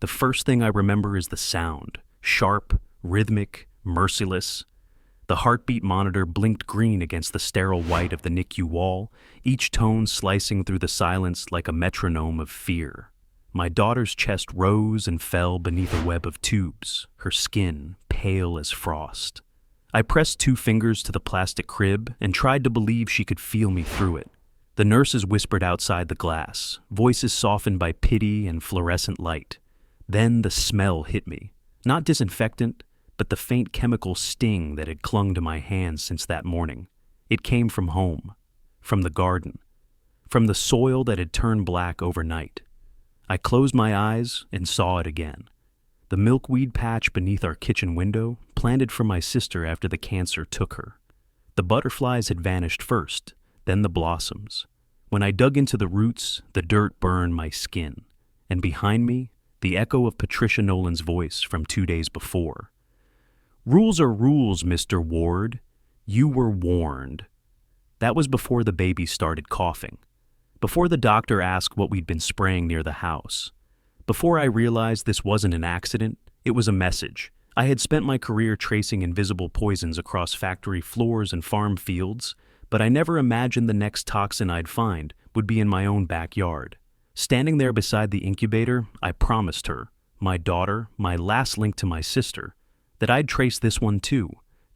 The first thing I remember is the sound, sharp, rhythmic, merciless. The heartbeat monitor blinked green against the sterile white of the NICU wall, each tone slicing through the silence like a metronome of fear. My daughter's chest rose and fell beneath a web of tubes, her skin pale as frost. I pressed 2 fingers to the plastic crib and tried to believe she could feel me through it. The nurses whispered outside the glass, voices softened by pity and fluorescent light. Then the smell hit me. Not disinfectant, but the faint chemical sting that had clung to my hands since that morning. It came from home, from the garden, from the soil that had turned black overnight. I closed my eyes and saw it again. The milkweed patch beneath our kitchen window, planted for my sister after the cancer took her. The butterflies had vanished first, then the blossoms. When I dug into the roots, the dirt burned my skin. And behind me, the echo of Patricia Nolan's voice from 2 days before. "Rules are rules, Mr. Ward. You were warned." That was before the baby started coughing. Before the doctor asked what we'd been spraying near the house. Before I realized this wasn't an accident, it was a message. I had spent my career tracing invisible poisons across factory floors and farm fields, but I never imagined the next toxin I'd find would be in my own backyard. Standing there beside the incubator, I promised her, my daughter, my last link to my sister, that I'd trace this one too,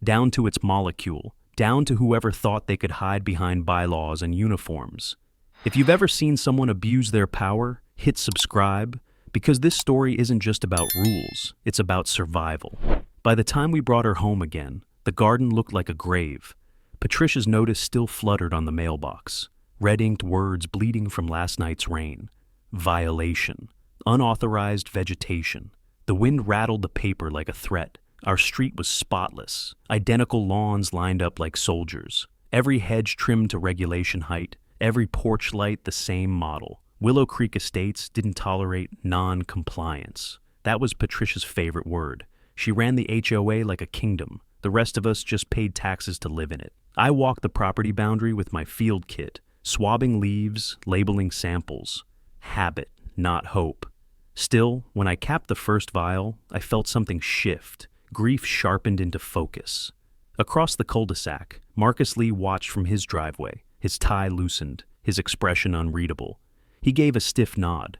down to its molecule, down to whoever thought they could hide behind bylaws and uniforms. If you've ever seen someone abuse their power, hit subscribe, because this story isn't just about rules, it's about survival. By the time we brought her home again, the garden looked like a grave. Patricia's notice still fluttered on the mailbox, red-inked words bleeding from last night's rain. Violation. Unauthorized vegetation. The wind rattled the paper like a threat. Our street was spotless, identical lawns lined up like soldiers, every hedge trimmed to regulation height, every porch light the same model. Willow Creek Estates didn't tolerate non-compliance. That was Patricia's favorite word. She ran the HOA like a kingdom. The rest of us just paid taxes to live in it. I walked the property boundary with my field kit, swabbing leaves, labeling samples. Habit, not hope. Still, when I capped the first vial, I felt something shift. Grief sharpened into focus. Across the cul-de-sac, Marcus Lee watched from his driveway, his tie loosened, his expression unreadable. He gave a stiff nod,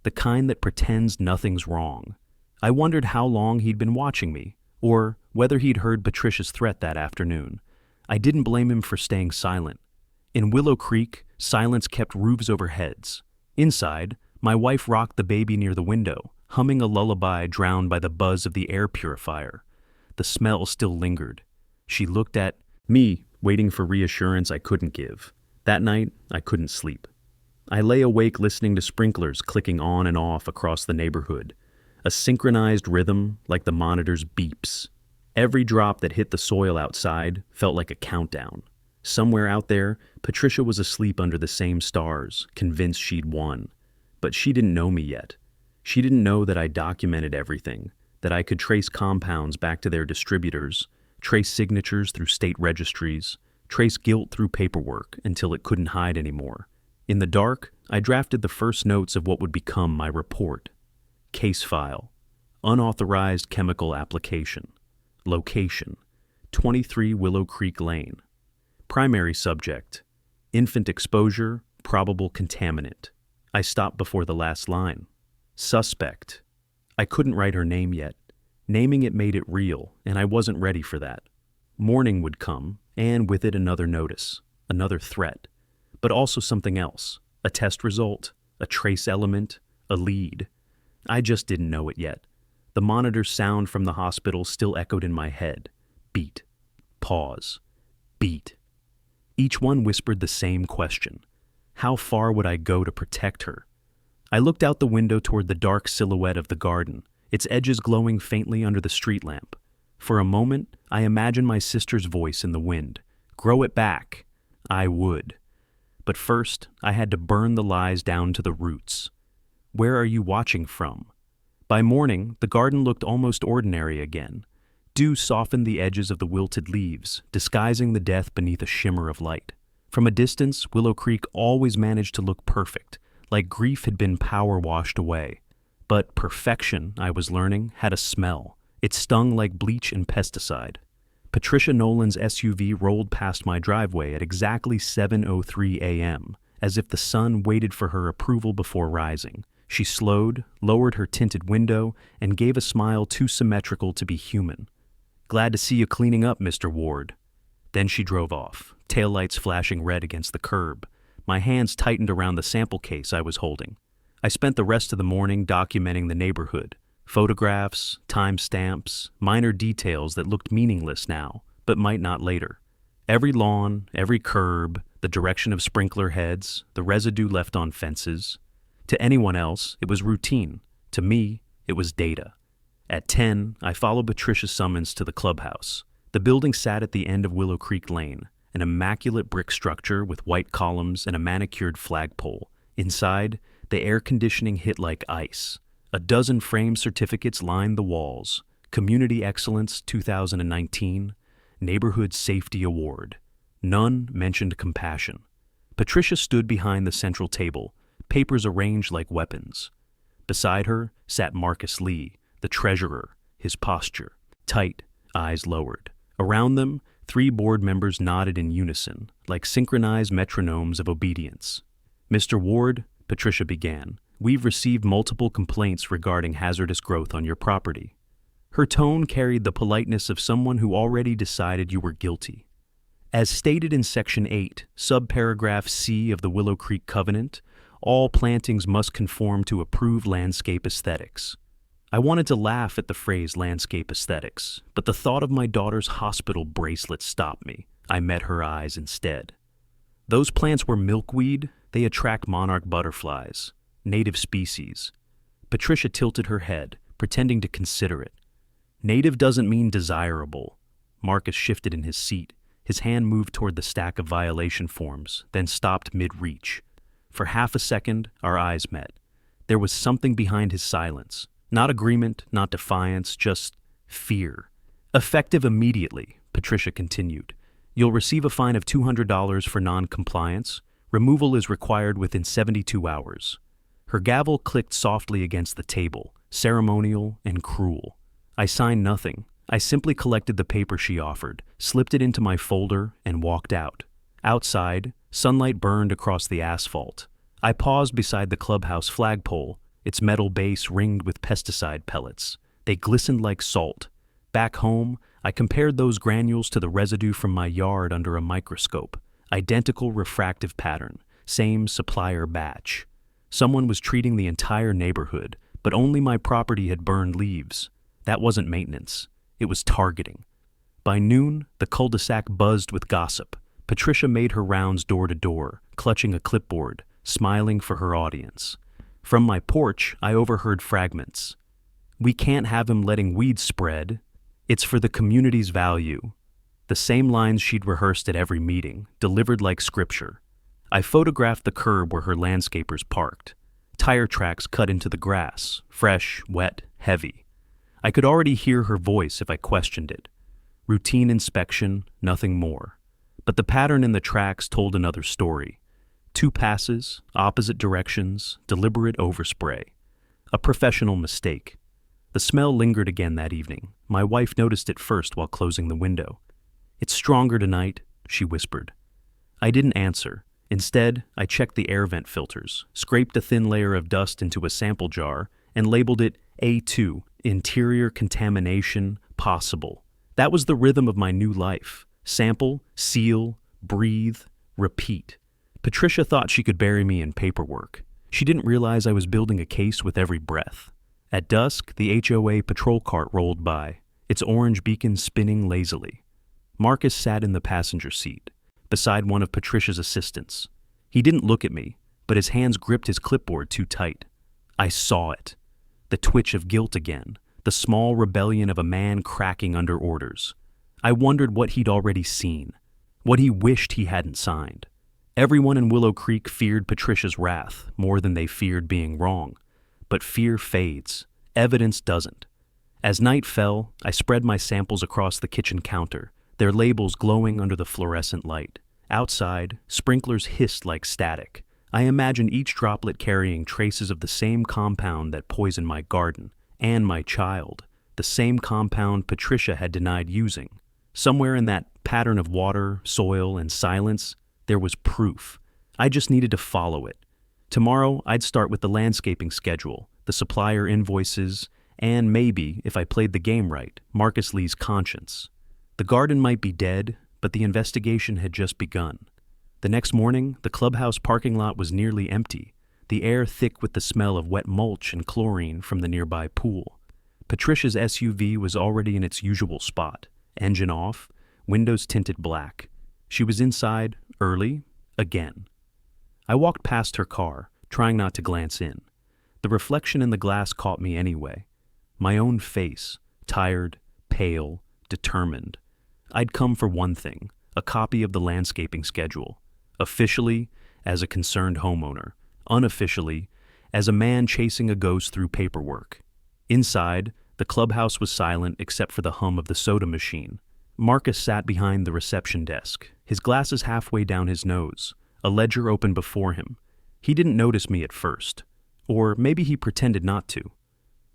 the kind that pretends nothing's wrong. I wondered how long he'd been watching me, or whether he'd heard Patricia's threat that afternoon. I didn't blame him for staying silent. In Willow Creek, silence kept roofs over heads. Inside, my wife rocked the baby near the window, humming a lullaby drowned by the buzz of the air purifier. The smell still lingered. She looked at me, waiting for reassurance I couldn't give. That night, I couldn't sleep. I lay awake listening to sprinklers clicking on and off across the neighborhood, a synchronized rhythm like the monitor's beeps. Every drop that hit the soil outside felt like a countdown. Somewhere out there, Patricia was asleep under the same stars, convinced she'd won. But she didn't know me yet. She didn't know that I documented everything, that I could trace compounds back to their distributors, trace signatures through state registries, trace guilt through paperwork until it couldn't hide anymore. In the dark, I drafted the first notes of what would become my report. Case file. Unauthorized chemical application. Location. 23 Willow Creek Lane. Primary subject. Infant exposure, probable contaminant. I stopped before the last line. Suspect. I couldn't write her name yet. Naming it made it real, and I wasn't ready for that. Morning would come, and with it another notice, another threat. But also something else, a test result, a trace element, a lead. I just didn't know it yet. The monitor's sound from the hospital still echoed in my head. Beat. Pause. Beat. Each one whispered the same question. How far would I go to protect her? I looked out the window toward the dark silhouette of the garden, its edges glowing faintly under the street lamp. For a moment, I imagined my sister's voice in the wind. Grow it back. I would. But first, I had to burn the lies down to the roots. Where are you watching from? By morning, the garden looked almost ordinary again. Dew softened the edges of the wilted leaves, disguising the death beneath a shimmer of light. From a distance, Willow Creek always managed to look perfect, like grief had been power washed away. But perfection, I was learning, had a smell. It stung like bleach and pesticide. Patricia Nolan's SUV rolled past my driveway at exactly 7:03 a.m., as if the sun waited for her approval before rising. She slowed, lowered her tinted window, and gave a smile too symmetrical to be human. "Glad to see you cleaning up, Mr. Ward." Then she drove off, taillights flashing red against the curb. My hands tightened around the sample case I was holding. I spent the rest of the morning documenting the neighborhood. Photographs, timestamps, minor details that looked meaningless now, but might not later. Every lawn, every curb, the direction of sprinkler heads, the residue left on fences. To anyone else, it was routine. To me, it was data. At 10, I followed Patricia's summons to the clubhouse. The building sat at the end of Willow Creek Lane, an immaculate brick structure with white columns and a manicured flagpole. Inside, the air conditioning hit like ice. A dozen framed certificates lined the walls. Community Excellence 2019, Neighborhood Safety Award. None mentioned compassion. Patricia stood behind the central table, papers arranged like weapons. Beside her sat Marcus Lee, the treasurer, his posture tight, eyes lowered. Around them, 3 board members nodded in unison, like synchronized metronomes of obedience. "Mr. Ward," Patricia began, "we've received multiple complaints regarding hazardous growth on your property." Her tone carried the politeness of someone who already decided you were guilty. As stated in Section 8, subparagraph C of the Willow Creek Covenant, all plantings must conform to approved landscape aesthetics. I wanted to laugh at the phrase landscape aesthetics, but the thought of my daughter's hospital bracelet stopped me. I met her eyes instead. Those plants were milkweed. They attract monarch butterflies, native species. Patricia tilted her head, pretending to consider it. Native doesn't mean desirable. Marcus shifted in his seat. His hand moved toward the stack of violation forms, then stopped mid-reach. For half a second, our eyes met. There was something behind his silence. Not agreement, not defiance, just fear. "Effective immediately," Patricia continued. "You'll receive a fine of $200 for non-compliance. Removal is required within 72 hours. Her gavel clicked softly against the table, ceremonial and cruel. I signed nothing. I simply collected the paper she offered, slipped it into my folder, and walked out. Outside, sunlight burned across the asphalt. I paused beside the clubhouse flagpole, its metal base ringed with pesticide pellets. They glistened like salt. Back home, I compared those granules to the residue from my yard under a microscope. Identical refractive pattern, same supplier batch. Someone was treating the entire neighborhood, but only my property had burned leaves. That wasn't maintenance. It was targeting. By noon, the cul-de-sac buzzed with gossip. Patricia made her rounds door to door, clutching a clipboard, smiling for her audience. From my porch, I overheard fragments. "We can't have him letting weeds spread. It's for the community's value." The same lines she'd rehearsed at every meeting, delivered like scripture. I photographed the curb where her landscapers parked. Tire tracks cut into the grass, fresh, wet, heavy. I could already hear her voice if I questioned it. Routine inspection, nothing more. But the pattern in the tracks told another story. 2 passes, opposite directions, deliberate overspray. A professional mistake. The smell lingered again that evening. My wife noticed it first while closing the window. "It's stronger tonight," she whispered. I didn't answer. Instead, I checked the air vent filters, scraped a thin layer of dust into a sample jar, and labeled it A2, interior contamination possible. That was the rhythm of my new life. Sample, seal, breathe, repeat. Patricia thought she could bury me in paperwork. She didn't realize I was building a case with every breath. At dusk, the HOA patrol cart rolled by, its orange beacon spinning lazily. Marcus sat in the passenger seat, beside one of Patricia's assistants. He didn't look at me, but his hands gripped his clipboard too tight. I saw it. The twitch of guilt again, the small rebellion of a man cracking under orders. I wondered what he'd already seen, what he wished he hadn't signed. Everyone in Willow Creek feared Patricia's wrath more than they feared being wrong. But fear fades. Evidence doesn't. As night fell, I spread my samples across the kitchen counter, their labels glowing under the fluorescent light. Outside, sprinklers hissed like static. I imagined each droplet carrying traces of the same compound that poisoned my garden and my child, the same compound Patricia had denied using. Somewhere in that pattern of water, soil, and silence, there was proof. I just needed to follow it. Tomorrow, I'd start with the landscaping schedule, the supplier invoices, and maybe, if I played the game right, Marcus Lee's conscience. The garden might be dead, but the investigation had just begun. The next morning, the clubhouse parking lot was nearly empty, the air thick with the smell of wet mulch and chlorine from the nearby pool. Patricia's SUV was already in its usual spot, engine off, windows tinted black. She was inside, early, again. I walked past her car, trying not to glance in. The reflection in the glass caught me anyway. My own face, tired, pale, determined. I'd come for one thing, a copy of the landscaping schedule. Officially, as a concerned homeowner. Unofficially, as a man chasing a ghost through paperwork. Inside, the clubhouse was silent except for the hum of the soda machine. Marcus sat behind the reception desk, his glasses halfway down his nose, a ledger open before him. He didn't notice me at first. Or maybe he pretended not to.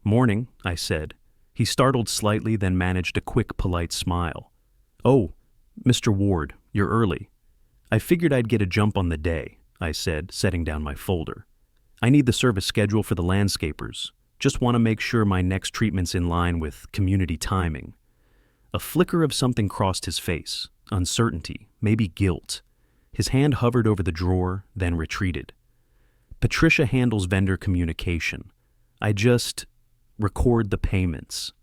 "Morning," I said. He startled slightly, then managed a quick, polite smile. "Oh, Mr. Ward, you're early." "I figured I'd get a jump on the day," I said, setting down my folder. "I need the service schedule for the landscapers. Just want to make sure my next treatment's in line with community timing." A flicker of something crossed his face, uncertainty, maybe guilt. His hand hovered over the drawer, then retreated. "Patricia handles vendor communication. I just record the payments."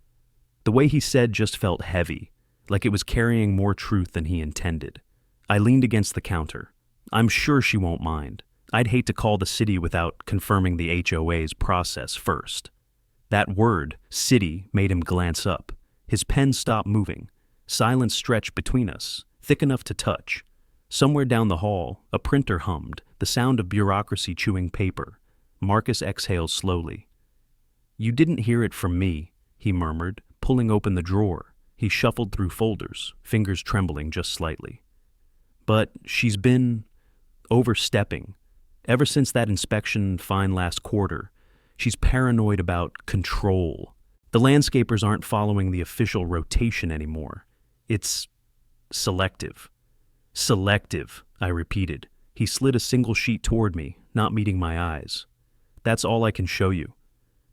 The way he said just felt heavy, like it was carrying more truth than he intended. I leaned against the counter. "I'm sure she won't mind. I'd hate to call the city without confirming the HOA's process first." That word, city, made him glance up. His pen stopped moving. Silence stretched between us, thick enough to touch. Somewhere down the hall, a printer hummed, the sound of bureaucracy chewing paper. Marcus exhaled slowly. "You didn't hear it from me," he murmured, pulling open the drawer. He shuffled through folders, fingers trembling just slightly. "But she's been overstepping. Ever since that inspection fine last quarter, she's paranoid about control. The landscapers aren't following the official rotation anymore. It's selective." "Selective," I repeated. He slid a single sheet toward me, not meeting my eyes. "That's all I can show you."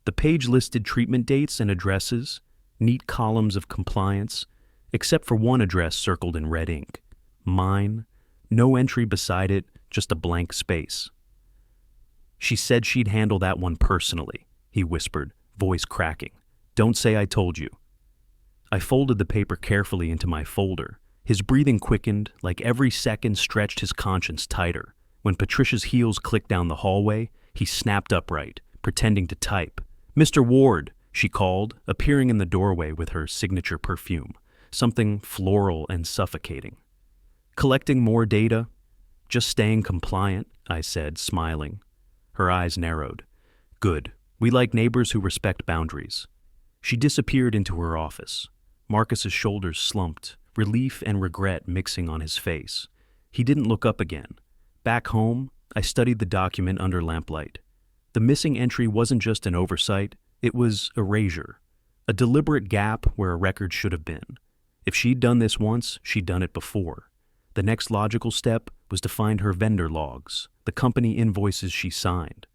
The page listed treatment dates and addresses, neat columns of compliance, except for one address circled in red ink. Mine. No entry beside it, just a blank space. "She said she'd handle that one personally," he whispered, voice cracking. "Don't say I told you." I folded the paper carefully into my folder. His breathing quickened, like every second stretched his conscience tighter. When Patricia's heels clicked down the hallway, he snapped upright, pretending to type. "Mr. Ward," she called, appearing in the doorway with her signature perfume, something floral and suffocating. "Collecting more data? Just staying compliant," I said, smiling. Her eyes narrowed. "Good. We like neighbors who respect boundaries." She disappeared into her office. Marcus's shoulders slumped, relief and regret mixing on his face. He didn't look up again. Back home, I studied the document under lamplight. The missing entry wasn't just an oversight, it was erasure. A deliberate gap where a record should have been. If she'd done this once, she'd done it before. The next logical step was to find her vendor logs, the company invoices she signed.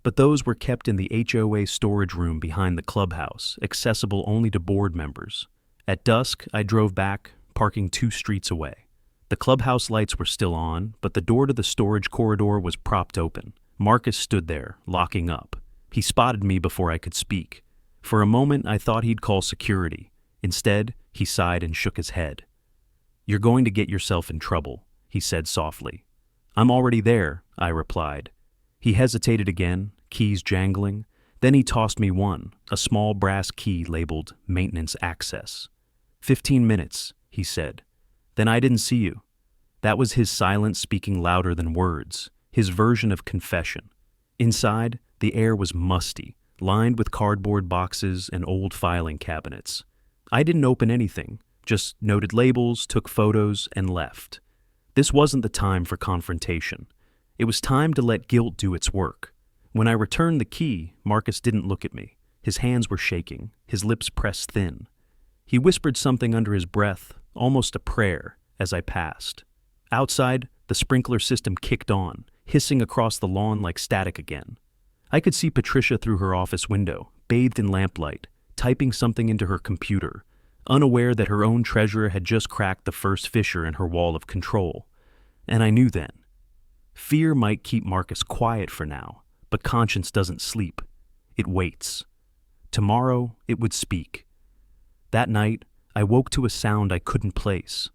But those were kept in the HOA storage room behind the clubhouse, accessible only to board members. At dusk, I drove back, parking 2 streets away. The clubhouse lights were still on, but the door to the storage corridor was propped open. Marcus stood there, locking up. He spotted me before I could speak. For a moment, I thought he'd call security. Instead, he sighed and shook his head. "You're going to get yourself in trouble," he said softly. "I'm already there," I replied. He hesitated again, keys jangling. Then he tossed me one, a small brass key labeled Maintenance Access. 15 minutes, he said. "Then I didn't see you." That was his silence speaking louder than words, his version of confession. Inside, the air was musty, lined with cardboard boxes and old filing cabinets. I didn't open anything, just noted labels, took photos, and left. This wasn't the time for confrontation. It was time to let guilt do its work. When I returned the key, Marcus didn't look at me. His hands were shaking, his lips pressed thin. He whispered something under his breath, almost a prayer, as I passed. Outside, the sprinkler system kicked on, hissing across the lawn like static again. I could see Patricia through her office window, bathed in lamplight, typing something into her computer, unaware that her own treasurer had just cracked the first fissure in her wall of control. And I knew then. Fear might keep Marcus quiet for now, but conscience doesn't sleep. It waits. Tomorrow, it would speak. That night, I woke to a sound I couldn't place.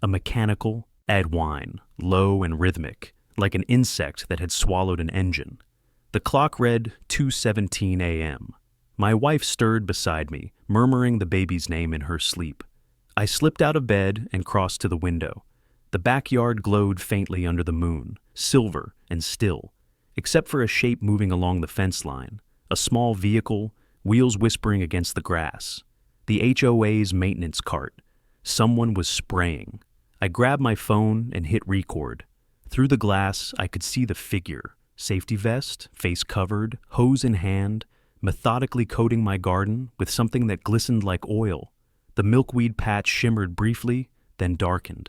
A mechanical add whine, low and rhythmic, like an insect that had swallowed an engine. The clock read 2:17 a.m. My wife stirred beside me, murmuring the baby's name in her sleep. I slipped out of bed and crossed to the window. The backyard glowed faintly under the moon, silver and still, except for a shape moving along the fence line, a small vehicle, wheels whispering against the grass. The HOA's maintenance cart. Someone was spraying. I grabbed my phone and hit record. Through the glass, I could see the figure, safety vest, face covered, hose in hand, methodically coating my garden with something that glistened like oil. The milkweed patch shimmered briefly, then darkened.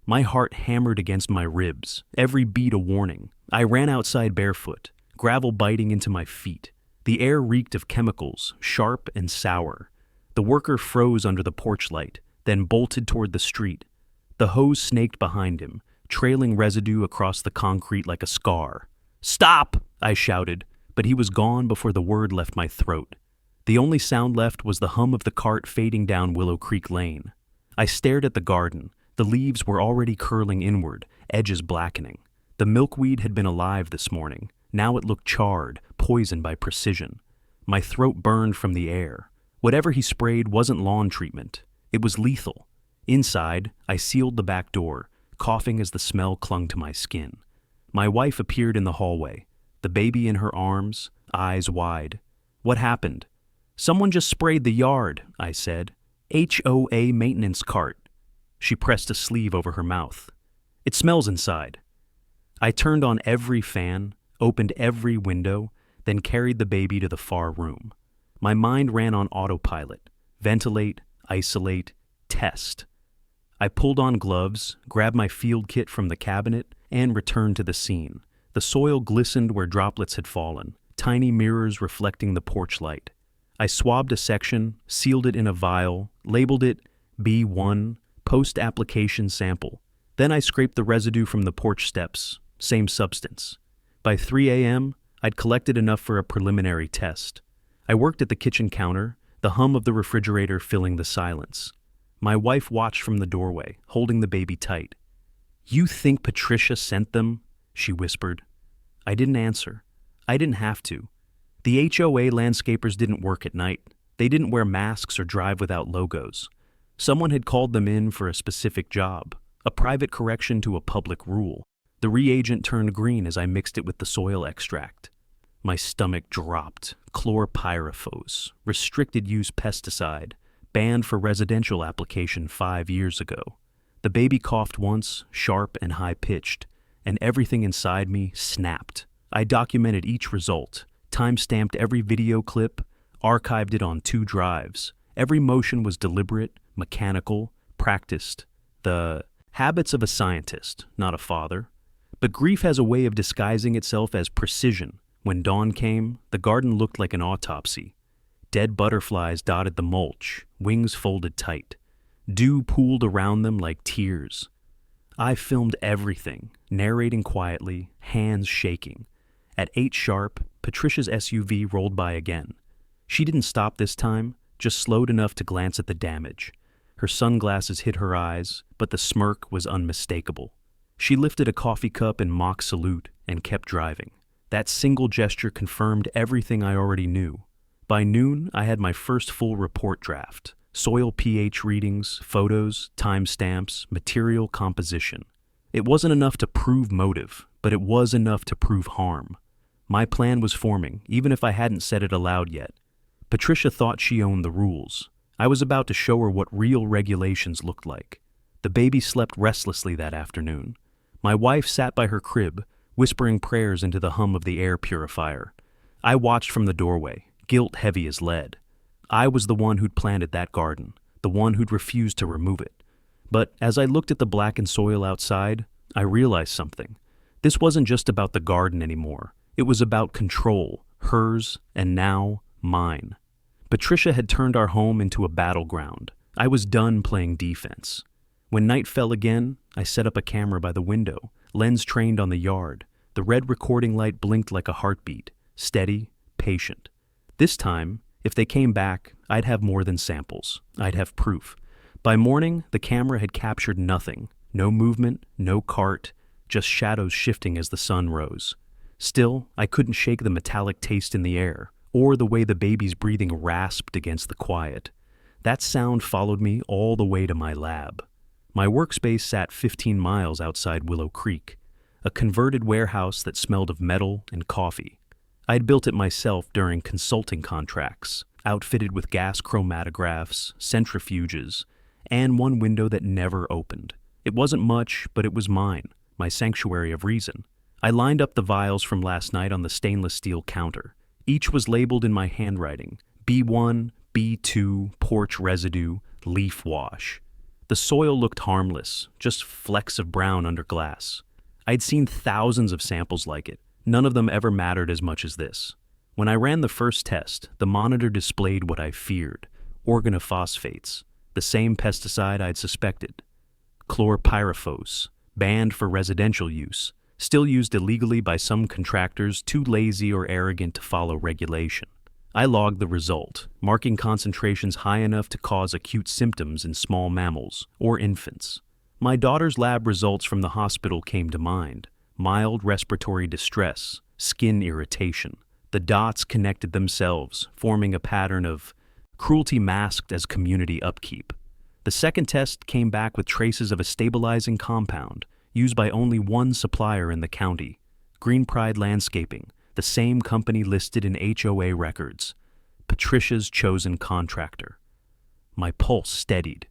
My heart hammered against my ribs, every beat a warning. I ran outside barefoot, gravel biting into my feet. The air reeked of chemicals, sharp and sour. The worker froze under the porch light, then bolted toward the street. The hose snaked behind him, trailing residue across the concrete like a scar. "Stop!" I shouted, but he was gone before the word left my throat. The only sound left was the hum of the cart fading down Willow Creek Lane. I stared at the garden. The leaves were already curling inward, edges blackening. The milkweed had been alive this morning. Now it looked charred, poisoned by precision. My throat burned from the air. Whatever he sprayed wasn't lawn treatment. It was lethal. Inside, I sealed the back door, coughing as the smell clung to my skin. My wife appeared in the hallway, the baby in her arms, eyes wide. "What happened?" "Someone just sprayed the yard," I said. "HOA maintenance cart." She pressed a sleeve over her mouth. "It smells inside." I turned on every fan, opened every window, then carried the baby to the far room. My mind ran on autopilot. Ventilate, isolate, test. I pulled on gloves, grabbed my field kit from the cabinet, and returned to the scene. The soil glistened where droplets had fallen, tiny mirrors reflecting the porch light. I swabbed a section, sealed it in a vial, labeled it B1, post-application sample. Then I scraped the residue from the porch steps, same substance. By 3 a.m., I'd collected enough for a preliminary test. I worked at the kitchen counter, the hum of the refrigerator filling the silence. My wife watched from the doorway, holding the baby tight. "You think Patricia sent them?" she whispered. I didn't answer. I didn't have to. The HOA landscapers didn't work at night. They didn't wear masks or drive without logos. Someone had called them in for a specific job, a private correction to a public rule. The reagent turned green as I mixed it with the soil extract. My stomach dropped. Chlorpyrifos, restricted use pesticide, banned for residential application 5 years ago. The baby coughed once, sharp and high-pitched, and everything inside me snapped. I documented each result, time-stamped every video clip, archived it on 2 drives. Every motion was deliberate, mechanical, practiced. The habits of a scientist, not a father. But grief has a way of disguising itself as precision. When dawn came, the garden looked like an autopsy. Dead butterflies dotted the mulch, wings folded tight. Dew pooled around them like tears. I filmed everything, narrating quietly, hands shaking. At 8 sharp, Patricia's SUV rolled by again. She didn't stop this time, just slowed enough to glance at the damage. Her sunglasses hid her eyes, but the smirk was unmistakable. She lifted a coffee cup in mock salute and kept driving. That single gesture confirmed everything I already knew. By noon, I had my first full report draft. Soil pH readings, photos, timestamps, material composition. It wasn't enough to prove motive, but it was enough to prove harm. My plan was forming, even if I hadn't said it aloud yet. Patricia thought she owned the rules. I was about to show her what real regulations looked like. The baby slept restlessly that afternoon. My wife sat by her crib, whispering prayers into the hum of the air purifier. I watched from the doorway, guilt heavy as lead. I was the one who'd planted that garden, the one who'd refused to remove it. But as I looked at the blackened soil outside, I realized something. This wasn't just about the garden anymore. It was about control, hers, and now mine. Patricia had turned our home into a battleground. I was done playing defense. When night fell again, I set up a camera by the window, lens trained on the yard. The red recording light blinked like a heartbeat, steady, patient. This time, if they came back, I'd have more than samples. I'd have proof. By morning, the camera had captured nothing. No movement, no cart, just shadows shifting as the sun rose. Still, I couldn't shake the metallic taste in the air, or the way the baby's breathing rasped against the quiet. That sound followed me all the way to my lab. My workspace sat 15 miles outside Willow Creek, a converted warehouse that smelled of metal and coffee. I'd built it myself during consulting contracts, outfitted with gas chromatographs, centrifuges, and one window that never opened. It wasn't much, but it was mine, my sanctuary of reason. I lined up the vials from last night on the stainless steel counter. Each was labeled in my handwriting: B1, B2, porch residue, leaf wash. The soil looked harmless, just flecks of brown under glass. I'd seen thousands of samples like it. None of them ever mattered as much as this. When I ran the first test, the monitor displayed what I feared: organophosphates, the same pesticide I'd suspected. Chlorpyrifos, banned for residential use, still used illegally by some contractors too lazy or arrogant to follow regulation. I logged the result, marking concentrations high enough to cause acute symptoms in small mammals or infants. My daughter's lab results from the hospital came to mind: mild respiratory distress, skin irritation. The dots connected themselves, forming a pattern of cruelty masked as community upkeep. The second test came back with traces of a stabilizing compound used by only one supplier in the county: Green Pride Landscaping, the same company listed in HOA records, Patricia's chosen contractor. My pulse steadied.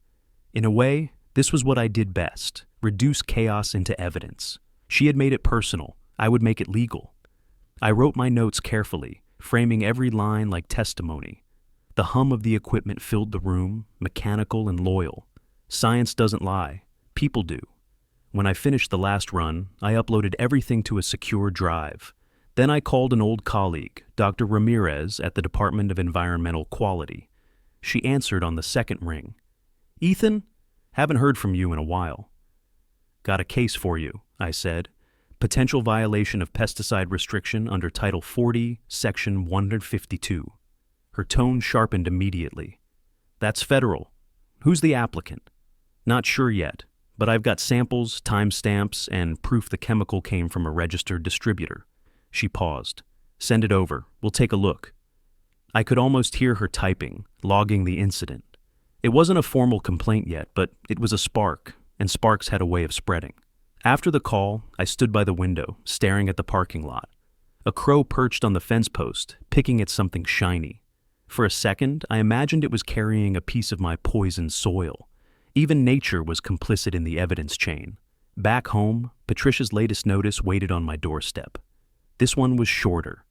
In a way, this was what I did best: reduce chaos into evidence. She had made it personal. I would make it legal. I wrote my notes carefully, framing every line like testimony. The hum of the equipment filled the room, mechanical and loyal. Science doesn't lie. People do. When I finished the last run, I uploaded everything to a secure drive. Then I called an old colleague, Dr. Ramirez at the Department of Environmental Quality. She answered on the second ring. "Ethan, haven't heard from you in a while." "Got a case for you," I said. "Potential violation of pesticide restriction under Title 40, Section 152. Her tone sharpened immediately. "That's federal. Who's the applicant?" "Not sure yet, but I've got samples, timestamps, and proof the chemical came from a registered distributor." She paused. "Send it over. We'll take a look." I could almost hear her typing, logging the incident. It wasn't a formal complaint yet, but it was a spark, and sparks had a way of spreading. After the call, I stood by the window, staring at the parking lot. A crow perched on the fence post, picking at something shiny. For a second, I imagined it was carrying a piece of my poisoned soil. Even nature was complicit in the evidence chain. Back home, Patricia's latest notice waited on my doorstep. This one was shorter.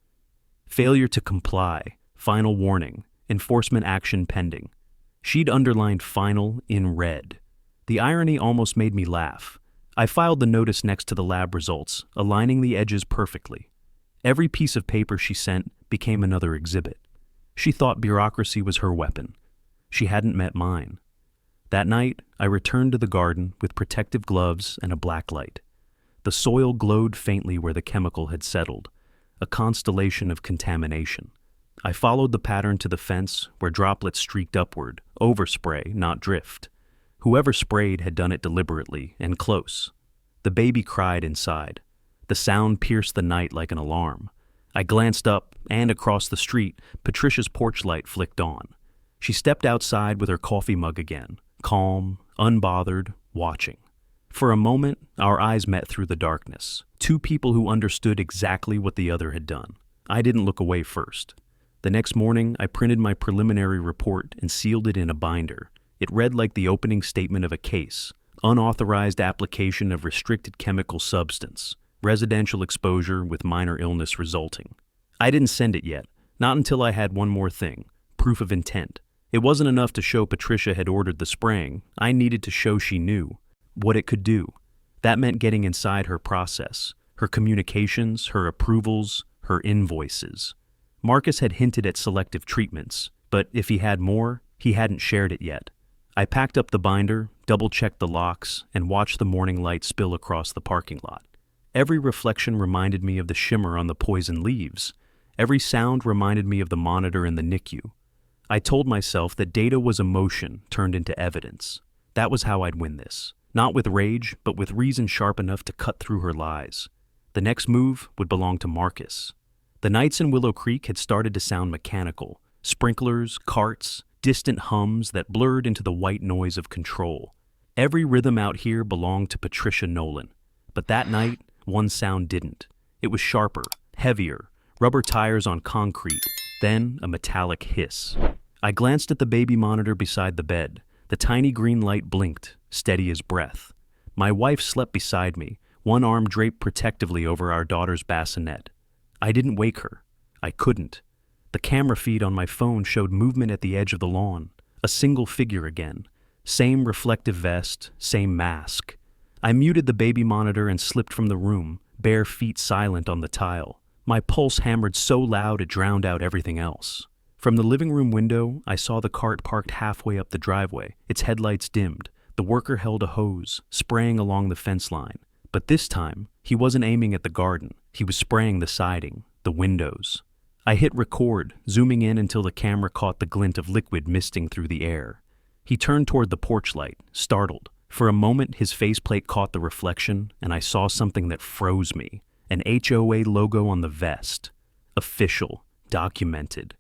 Failure to comply, final warning, enforcement action pending. She'd underlined final in red. The irony almost made me laugh. I filed the notice next to the lab results, aligning the edges perfectly. Every piece of paper she sent became another exhibit. She thought bureaucracy was her weapon. She hadn't met mine. That night, I returned to the garden with protective gloves and a black light. The soil glowed faintly where the chemical had settled, a constellation of contamination. I followed the pattern to the fence where droplets streaked upward, overspray, not drift. Whoever sprayed had done it deliberately and close. The baby cried inside. The sound pierced the night like an alarm. I glanced up, and across the street, Patricia's porch light flicked on. She stepped outside with her coffee mug again, calm, unbothered, watching. For a moment, our eyes met through the darkness. Two people who understood exactly what the other had done. I didn't look away first. The next morning, I printed my preliminary report and sealed it in a binder. It read like the opening statement of a case: unauthorized application of restricted chemical substance, residential exposure with minor illness resulting. I didn't send it yet, not until I had one more thing, proof of intent. It wasn't enough to show Patricia had ordered the spraying. I needed to show she knew what it could do. That meant getting inside her process, her communications, her approvals, her invoices. Marcus had hinted at selective treatments, but if he had more, he hadn't shared it yet. I packed up the binder, double-checked the locks, and watched the morning light spill across the parking lot. Every reflection reminded me of the shimmer on the poison leaves. Every sound reminded me of the monitor in the NICU. I told myself that data was emotion turned into evidence. That was how I'd win this. Not with rage, but with reason sharp enough to cut through her lies. The next move would belong to Marcus. The nights in Willow Creek had started to sound mechanical. Sprinklers, carts, distant hums that blurred into the white noise of control. Every rhythm out here belonged to Patricia Nolan. But that night, one sound didn't. It was sharper, heavier, rubber tires on concrete, then a metallic hiss. I glanced at the baby monitor beside the bed. The tiny green light blinked, steady as breath. My wife slept beside me, one arm draped protectively over our daughter's bassinet. I didn't wake her. I couldn't. The camera feed on my phone showed movement at the edge of the lawn. A single figure again. Same reflective vest, same mask. I muted the baby monitor and slipped from the room, bare feet silent on the tile. My pulse hammered so loud it drowned out everything else. From the living room window, I saw the cart parked halfway up the driveway, its headlights dimmed. The worker held a hose, spraying along the fence line. But this time, he wasn't aiming at the garden. He was spraying the siding, the windows. I hit record, zooming in until the camera caught the glint of liquid misting through the air. He turned toward the porch light, startled. For a moment, his faceplate caught the reflection, and I saw something that froze me. An HOA logo on the vest. Official. Documented.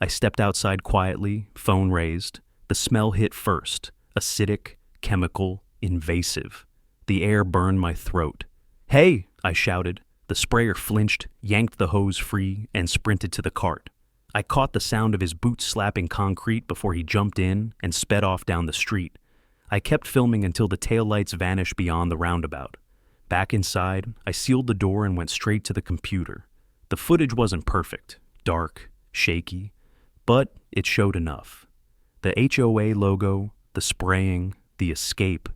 I stepped outside quietly, phone raised. The smell hit first. Acidic, chemical, invasive. The air burned my throat. "Hey!" I shouted. The sprayer flinched, yanked the hose free, and sprinted to the cart. I caught the sound of his boots slapping concrete before he jumped in and sped off down the street. I kept filming until the taillights vanished beyond the roundabout. Back inside, I sealed the door and went straight to the computer. The footage wasn't perfect, dark, shaky, but it showed enough. The HOA logo, the spraying, the escape.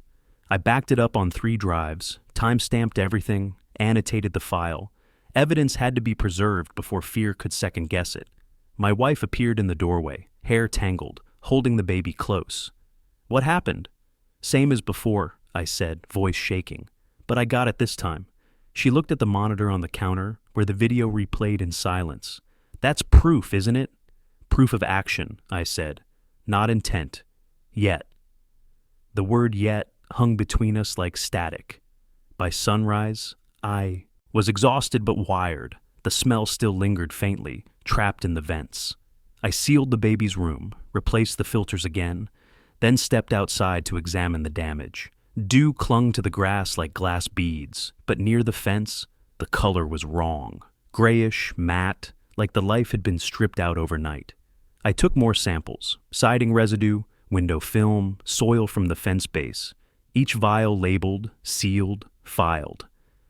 I backed it up on 3 drives, time-stamped everything, annotated the file. Evidence had to be preserved before fear could second-guess it. My wife appeared in the doorway, hair tangled, holding the baby close. "What happened?" "Same as before," I said, voice shaking. But I got it this time. She looked at the monitor on the counter, where the video replayed in silence. "That's proof, isn't it?" "Proof of action," I said. "Not intent. Yet." The word yet hung between us like static. By sunrise, I was exhausted but wired. The smell still lingered faintly, trapped in the vents. I sealed the baby's room, replaced the filters again, then stepped outside to examine the damage. Dew clung to the grass like glass beads, but near the fence, the color was wrong. Grayish, matte, like the life had been stripped out overnight. I took more samples, siding residue, window film, soil from the fence base, each vial labeled, sealed, filed.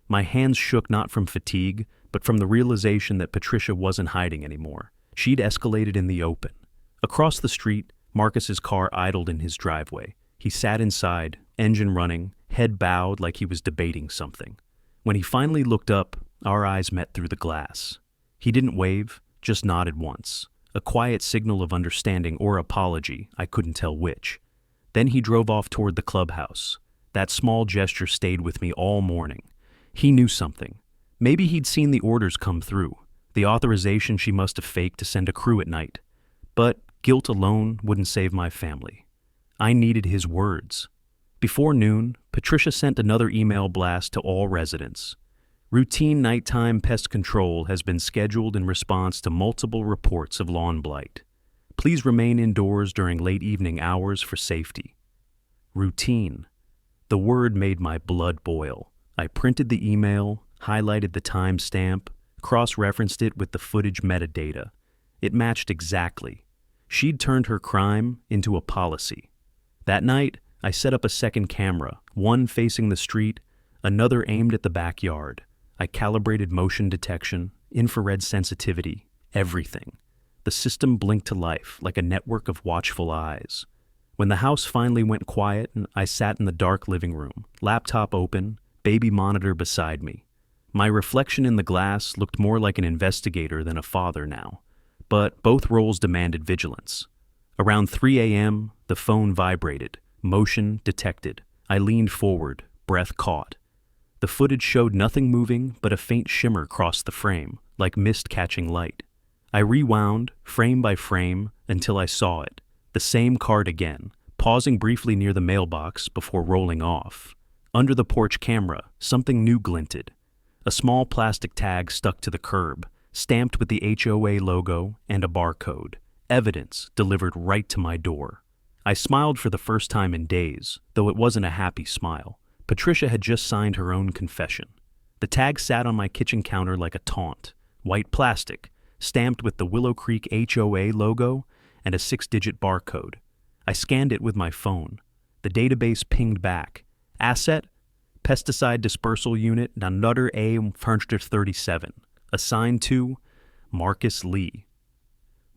My hands shook not from fatigue, but from the realization that Patricia wasn't hiding anymore. She'd escalated in the open. Across the street, Marcus's car idled in his driveway. He sat inside, engine running, head bowed like he was debating something. When he finally looked up, our eyes met through the glass. He didn't wave, just nodded once. A quiet signal of understanding or apology, I couldn't tell which. Then he drove off toward the clubhouse. That small gesture stayed with me all morning. He knew something. Maybe he'd seen the orders come through, the authorization she must have faked to send a crew at night. But guilt alone wouldn't save my family. I needed his words. Before noon, Patricia sent another email blast to all residents. Routine nighttime pest control has been scheduled in response to multiple reports of lawn blight. Please remain indoors during late evening hours for safety. Routine. The word made my blood boil. I printed the email, highlighted the timestamp, cross-referenced it with the footage metadata. It matched exactly. She'd turned her crime into a policy. That night, I set up a second camera, one facing the street, another aimed at the backyard. I calibrated motion detection, infrared sensitivity, everything. The system blinked to life like a network of watchful eyes. When the house finally went quiet, I sat in the dark living room, laptop open, baby monitor beside me. My reflection in the glass looked more like an investigator than a father now, but both roles demanded vigilance. Around 3 a.m., the phone vibrated, motion detected. I leaned forward, breath caught. The footage showed nothing moving but a faint shimmer crossed the frame, like mist catching light. I rewound, frame by frame, until I saw it. The same card again, pausing briefly near the mailbox before rolling off. Under the porch camera, something new glinted. A small plastic tag stuck to the curb, stamped with the HOA logo and a barcode. Evidence delivered right to my door. I smiled for the first time in days, though it wasn't a happy smile. Patricia had just signed her own confession. The tag sat on my kitchen counter like a taunt. White plastic, stamped with the Willow Creek HOA logo and a 6-digit barcode. I scanned it with my phone. The database pinged back. Asset, pesticide dispersal unit, Nanutter A437. Assigned to Marcus Lee.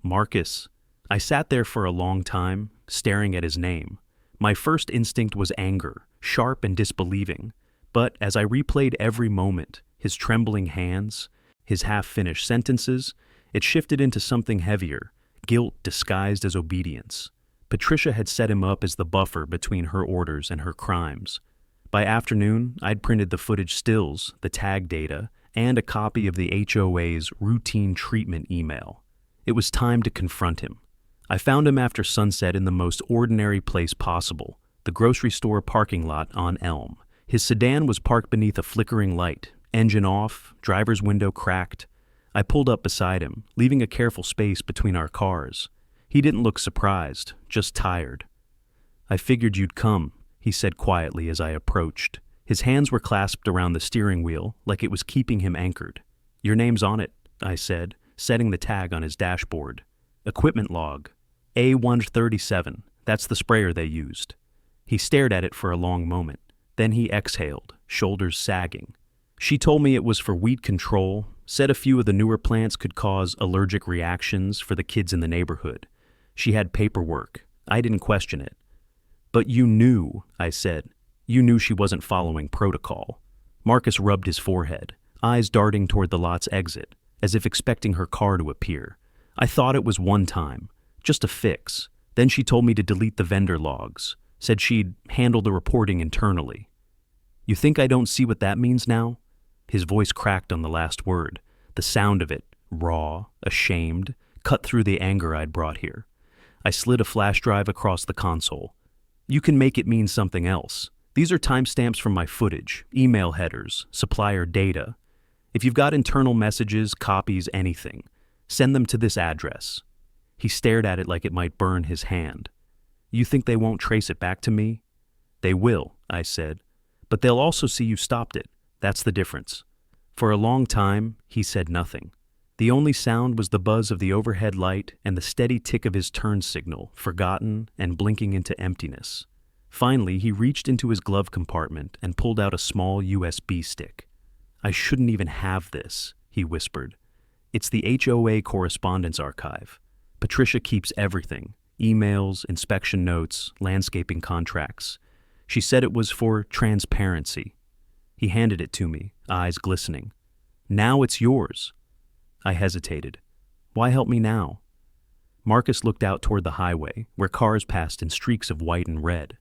Marcus. I sat there for a long time, staring at his name. My first instinct was anger, sharp and disbelieving. But as I replayed every moment, his trembling hands, his half-finished sentences, it shifted into something heavier, guilt disguised as obedience. Patricia had set him up as the buffer between her orders and her crimes. By afternoon, I'd printed the footage stills, the tag data, and a copy of the HOA's routine treatment email. It was time to confront him. I found him after sunset in the most ordinary place possible, the grocery store parking lot on Elm. His sedan was parked beneath a flickering light, engine off, driver's window cracked. I pulled up beside him, leaving a careful space between our cars. He didn't look surprised, just tired. "I figured you'd come," he said quietly as I approached. His hands were clasped around the steering wheel like it was keeping him anchored. "Your name's on it," I said, setting the tag on his dashboard. "Equipment log. A137. That's the sprayer they used." He stared at it for a long moment. Then he exhaled, shoulders sagging. "She told me it was for weed control, said a few of the newer plants could cause allergic reactions for the kids in the neighborhood. She had paperwork. I didn't question it." "But you knew," I said. "You knew she wasn't following protocol." Marcus rubbed his forehead, eyes darting toward the lot's exit, as if expecting her car to appear. "I thought it was one time, just a fix. Then she told me to delete the vendor logs, said she'd handle the reporting internally. You think I don't see what that means now?" His voice cracked on the last word. The sound of it, raw, ashamed, cut through the anger I'd brought here. I slid a flash drive across the console. "You can make it mean something else. These are timestamps from my footage, email headers, supplier data. If you've got internal messages, copies, anything, send them to this address." He stared at it like it might burn his hand. "You think they won't trace it back to me?" "They will," I said. "But they'll also see you stopped it. That's the difference." For a long time, he said nothing. The only sound was the buzz of the overhead light and the steady tick of his turn signal, forgotten and blinking into emptiness. Finally, he reached into his glove compartment and pulled out a small USB stick. "I shouldn't even have this," he whispered. "It's the HOA correspondence archive. Patricia keeps everything, emails, inspection notes, landscaping contracts. She said it was for transparency." He handed it to me, eyes glistening. "Now it's yours." I hesitated. "Why help me now?" Marcus looked out toward the highway, where cars passed in streaks of white and red.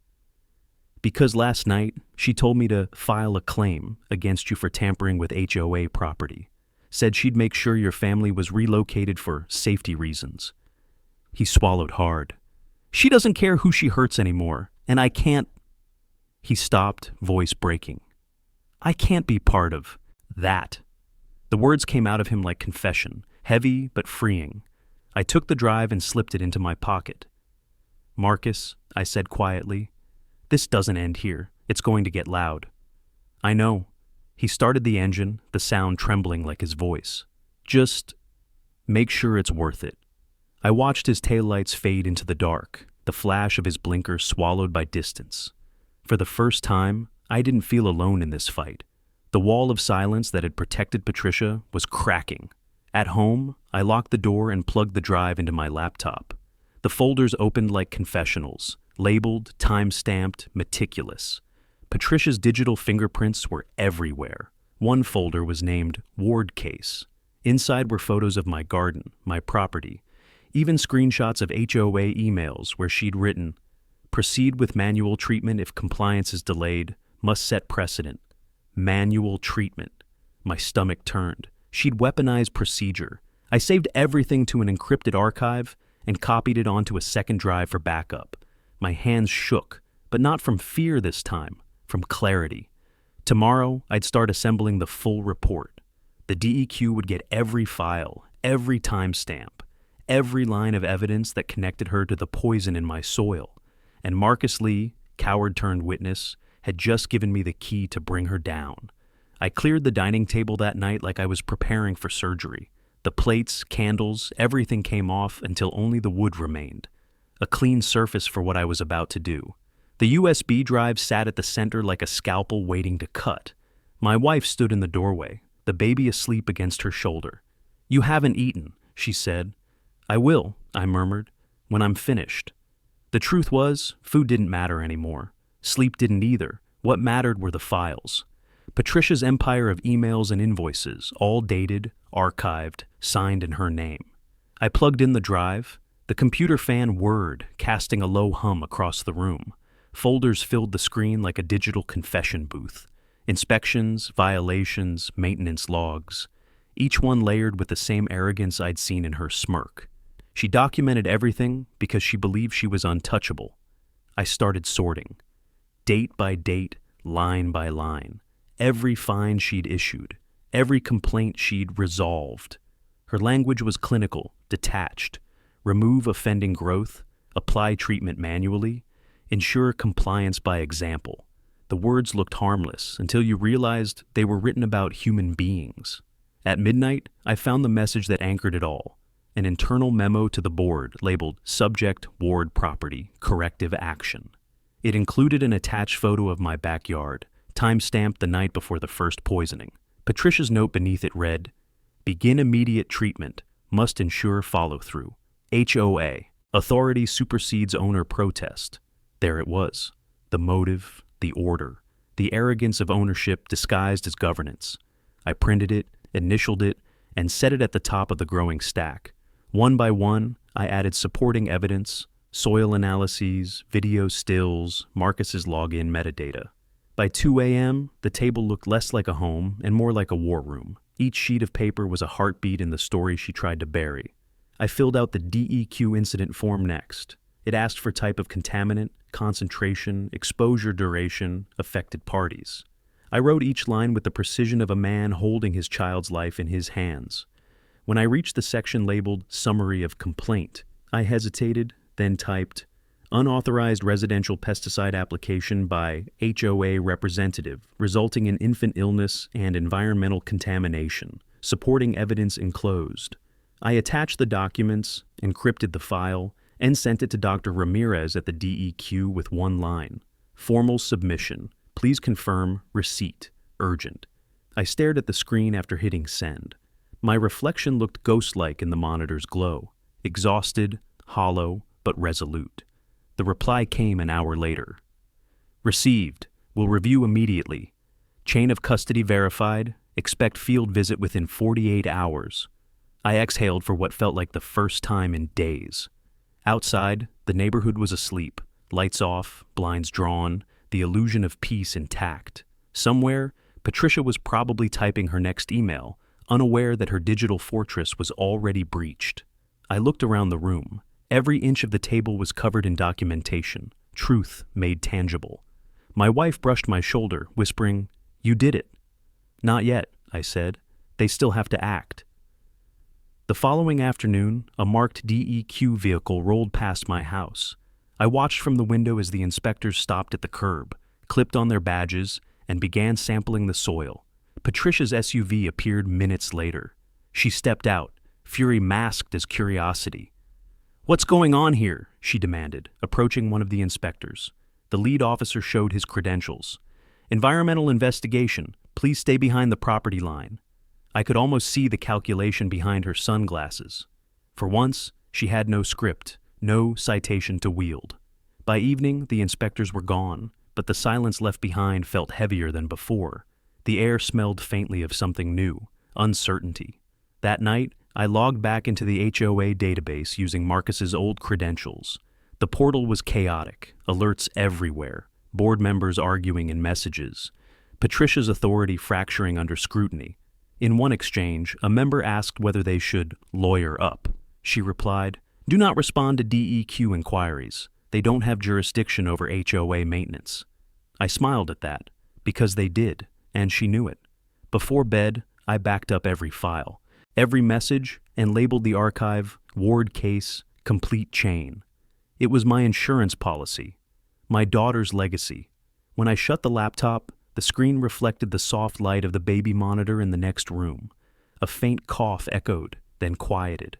"Because last night, she told me to file a claim against you for tampering with HOA property. Said she'd make sure your family was relocated for safety reasons." He swallowed hard. "She doesn't care who she hurts anymore, and I can't—" He stopped, voice breaking. "I can't be part of that." The words came out of him like confession, heavy but freeing. I took the drive and slipped it into my pocket. "Marcus," I said quietly, "this doesn't end here. It's going to get loud." "I know." He started the engine, the sound trembling like his voice. "Just make sure it's worth it." I watched his taillights fade into the dark, the flash of his blinkers swallowed by distance. For the first time, I didn't feel alone in this fight. The wall of silence that had protected Patricia was cracking. At home, I locked the door and plugged the drive into my laptop. The folders opened like confessionals, labeled, time-stamped, meticulous. Patricia's digital fingerprints were everywhere. One folder was named Ward Case. Inside were photos of my garden, my property, even screenshots of HOA emails where she'd written, "Proceed with manual treatment if compliance is delayed, must set precedent." Manual treatment. My stomach turned. She'd weaponized procedure. I saved everything to an encrypted archive and copied it onto a second drive for backup. My hands shook, but not from fear this time, from clarity. Tomorrow, I'd start assembling the full report. The DEQ would get every file, every timestamp, every line of evidence that connected her to the poison in my soil. And Marcus Lee, coward-turned-witness, had just given me the key to bring her down. I cleared the dining table that night like I was preparing for surgery. The plates, candles, everything came off until only the wood remained. A clean surface for what I was about to do. The USB drive sat at the center like a scalpel waiting to cut. My wife stood in the doorway, the baby asleep against her shoulder. "You haven't eaten," she said. "I will," I murmured, "when I'm finished." The truth was, food didn't matter anymore. Sleep didn't either. What mattered were the files. Patricia's empire of emails and invoices, all dated, archived, signed in her name. I plugged in the drive. The computer fan whirred, casting a low hum across the room. Folders filled the screen like a digital confession booth. Inspections, violations, maintenance logs. Each one layered with the same arrogance I'd seen in her smirk. She documented everything because she believed she was untouchable. I started sorting. Date by date, line by line. Every fine she'd issued. Every complaint she'd resolved. Her language was clinical, detached. Remove offending growth, apply treatment manually, ensure compliance by example. The words looked harmless until you realized they were written about human beings. At midnight, I found the message that anchored it all. An internal memo to the board labeled Subject Ward Property Corrective Action. It included an attached photo of my backyard, time-stamped the night before the first poisoning. Patricia's note beneath it read, "Begin immediate treatment. Must ensure follow-through. HOA. Authority supersedes owner protest." There it was. The motive, the order, the arrogance of ownership disguised as governance. I printed it, initialed it, and set it at the top of the growing stack. One by one, I added supporting evidence, soil analyses, video stills, Marcus's login metadata. By 2 a.m., the table looked less like a home and more like a war room. Each sheet of paper was a heartbeat in the story she tried to bury. I filled out the DEQ incident form next. It asked for type of contaminant, concentration, exposure duration, affected parties. I wrote each line with the precision of a man holding his child's life in his hands. When I reached the section labeled Summary of Complaint, I hesitated, then typed, "Unauthorized residential pesticide application by HOA representative resulting in infant illness and environmental contamination. Supporting evidence enclosed." I attached the documents, encrypted the file, and sent it to Dr. Ramirez at the DEQ with one line. "Formal submission. Please confirm receipt. Urgent." I stared at the screen after hitting send. My reflection looked ghost-like in the monitor's glow, exhausted, hollow, but resolute. The reply came an hour later. "Received. Will review immediately. Chain of custody verified. Expect field visit within 48 hours. I exhaled for what felt like the first time in days. Outside, the neighborhood was asleep, lights off, blinds drawn, the illusion of peace intact. Somewhere, Patricia was probably typing her next email, unaware that her digital fortress was already breached. I looked around the room. Every inch of the table was covered in documentation, truth made tangible. My wife brushed my shoulder, whispering, "You did it." "Not yet," I said. "They still have to act." The following afternoon, a marked DEQ vehicle rolled past my house. I watched from the window as the inspectors stopped at the curb, clipped on their badges, and began sampling the soil. Patricia's SUV appeared minutes later. She stepped out, fury masked as curiosity. "What's going on here?" she demanded, approaching one of the inspectors. The lead officer showed his credentials. "Environmental investigation. Please stay behind the property line. I could almost see the calculation behind her sunglasses. For once, she had no script, no citation to wield. By evening, the inspectors were gone, but the silence left behind felt heavier than before. The air smelled faintly of something new, uncertainty. That night, I logged back into the HOA database using Marcus's old credentials. The portal was chaotic, alerts everywhere, board members arguing in messages, Patricia's authority fracturing under scrutiny. In one exchange, a member asked whether they should lawyer up. She replied, "Do not respond to DEQ inquiries. They don't have jurisdiction over HOA maintenance." I smiled at that, because they did, and she knew it. Before bed, I backed up every file, every message, and labeled the archive Ward Case Complete Chain. It was my insurance policy, my daughter's legacy. When I shut the laptop, the screen reflected the soft light of the baby monitor in the next room. A faint cough echoed, then quieted.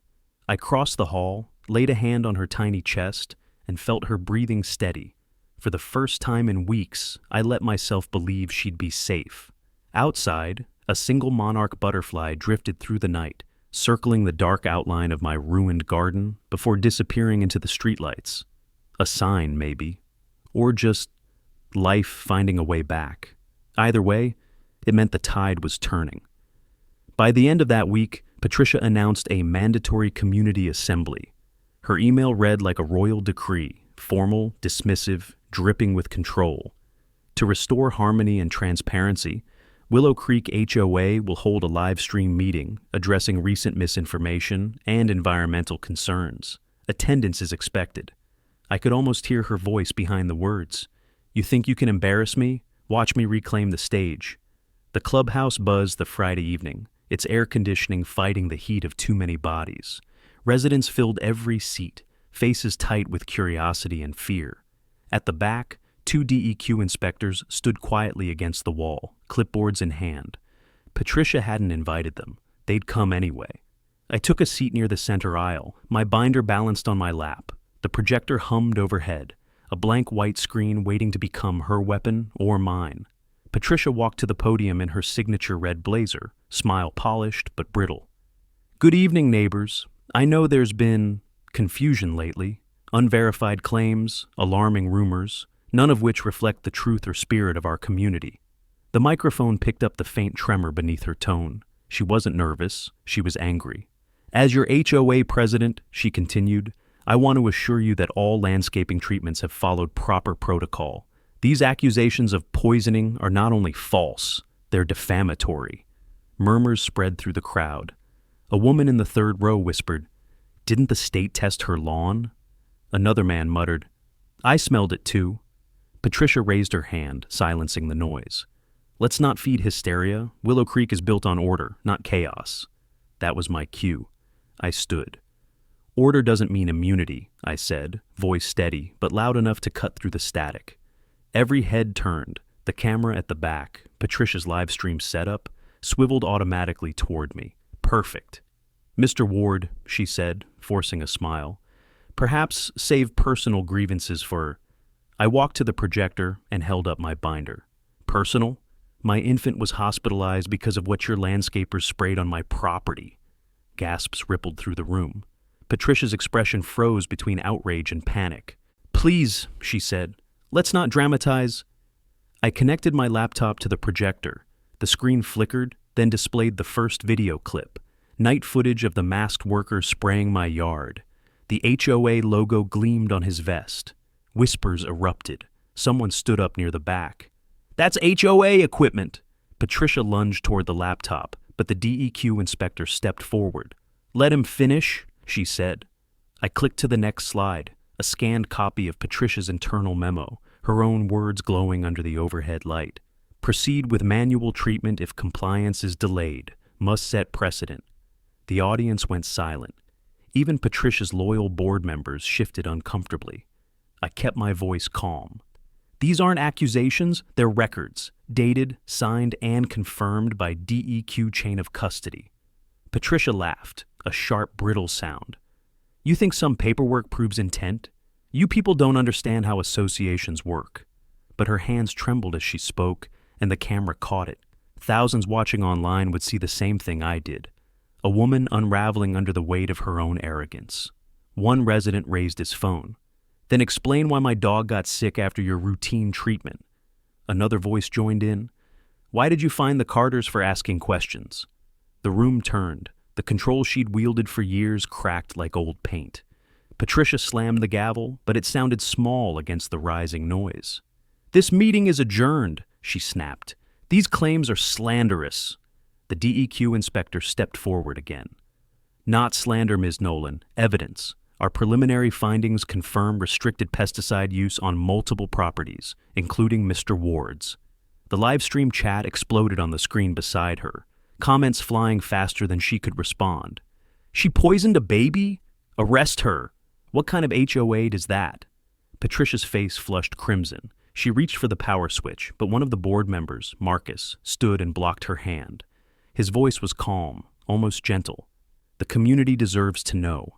I crossed the hall, laid a hand on her tiny chest, and felt her breathing steady. For the first time in weeks, I let myself believe she'd be safe. Outside, a single monarch butterfly drifted through the night, circling the dark outline of my ruined garden before disappearing into the streetlights. A sign, maybe. Or just life finding a way back. Either way, it meant the tide was turning. By the end of that week, Patricia announced a mandatory community assembly. Her email read like a royal decree, formal, dismissive, dripping with control. To restore harmony and transparency, Willow Creek HOA will hold a live stream meeting addressing recent misinformation and environmental concerns. Attendance is expected. I could almost hear her voice behind the words. "You think you can embarrass me? Watch me reclaim the stage." The clubhouse buzzed the Friday evening, its air conditioning fighting the heat of too many bodies. Residents filled every seat, faces tight with curiosity and fear. At the back, 2 DEQ inspectors stood quietly against the wall, clipboards in hand. Patricia hadn't invited them. They'd come anyway. I took a seat near the center aisle, my binder balanced on my lap. The projector hummed overhead, a blank white screen waiting to become her weapon or mine. Patricia walked to the podium in her signature red blazer, smile polished but brittle. "Good evening, neighbors. I know there's been confusion lately, unverified claims, alarming rumors, none of which reflect the truth or spirit of our community." The microphone picked up the faint tremor beneath her tone. She wasn't nervous, she was angry. "As your HOA president," she continued, "I want to assure you that all landscaping treatments have followed proper protocol. These accusations of poisoning are not only false, they're defamatory." Murmurs spread through the crowd. A woman in the third row whispered, "Didn't the state test her lawn?" Another man muttered, "I smelled it too." Patricia raised her hand, silencing the noise. "Let's not feed hysteria. Willow Creek is built on order, not chaos." That was my cue. I stood. "Order doesn't mean immunity," I said, voice steady, but loud enough to cut through the static. Every head turned, the camera at the back, Patricia's live stream setup, swiveled automatically toward me. Perfect. "Mr. Ward," she said, forcing a smile, "perhaps save personal grievances for—" I walked to the projector and held up my binder. "Personal? My infant was hospitalized because of what your landscapers sprayed on my property." Gasps rippled through the room. Patricia's expression froze between outrage and panic. "Please," she said, "let's not dramatize." I connected my laptop to the projector. The screen flickered, then displayed the first video clip, night footage of the masked worker spraying my yard. The HOA logo gleamed on his vest. Whispers erupted. Someone stood up near the back. "That's HOA equipment!" Patricia lunged toward the laptop, but the DEQ inspector stepped forward. "Let him finish," she said. I clicked to the next slide, a scanned copy of Patricia's internal memo, her own words glowing under the overhead light. "Proceed with manual treatment if compliance is delayed. Must set precedent." The audience went silent. Even Patricia's loyal board members shifted uncomfortably. I kept my voice calm. "These aren't accusations, they're records, dated, signed, and confirmed by DEQ chain of custody." Patricia laughed, a sharp, brittle sound. "You think some paperwork proves intent? You people don't understand how associations work." But her hands trembled as she spoke, and the camera caught it. Thousands watching online would see the same thing I did. A woman unraveling under the weight of her own arrogance. One resident raised his phone. Then explain why my dog got sick after your routine treatment. Another voice joined in. Why did you fine the Carters for asking questions? The room turned. The control she'd wielded for years cracked like old paint. Patricia slammed the gavel, but it sounded small against the rising noise. This meeting is adjourned, she snapped. These claims are slanderous. The DEQ inspector stepped forward again. Not slander, Ms. Nolan. Evidence. Our preliminary findings confirm restricted pesticide use on multiple properties, including Mr. Ward's. The live stream chat exploded on the screen beside her, comments flying faster than she could respond. She poisoned a baby? Arrest her. What kind of HOA is that? Patricia's face flushed crimson. She reached for the power switch, but one of the board members, Marcus, stood and blocked her hand. His voice was calm, almost gentle. The community deserves to know.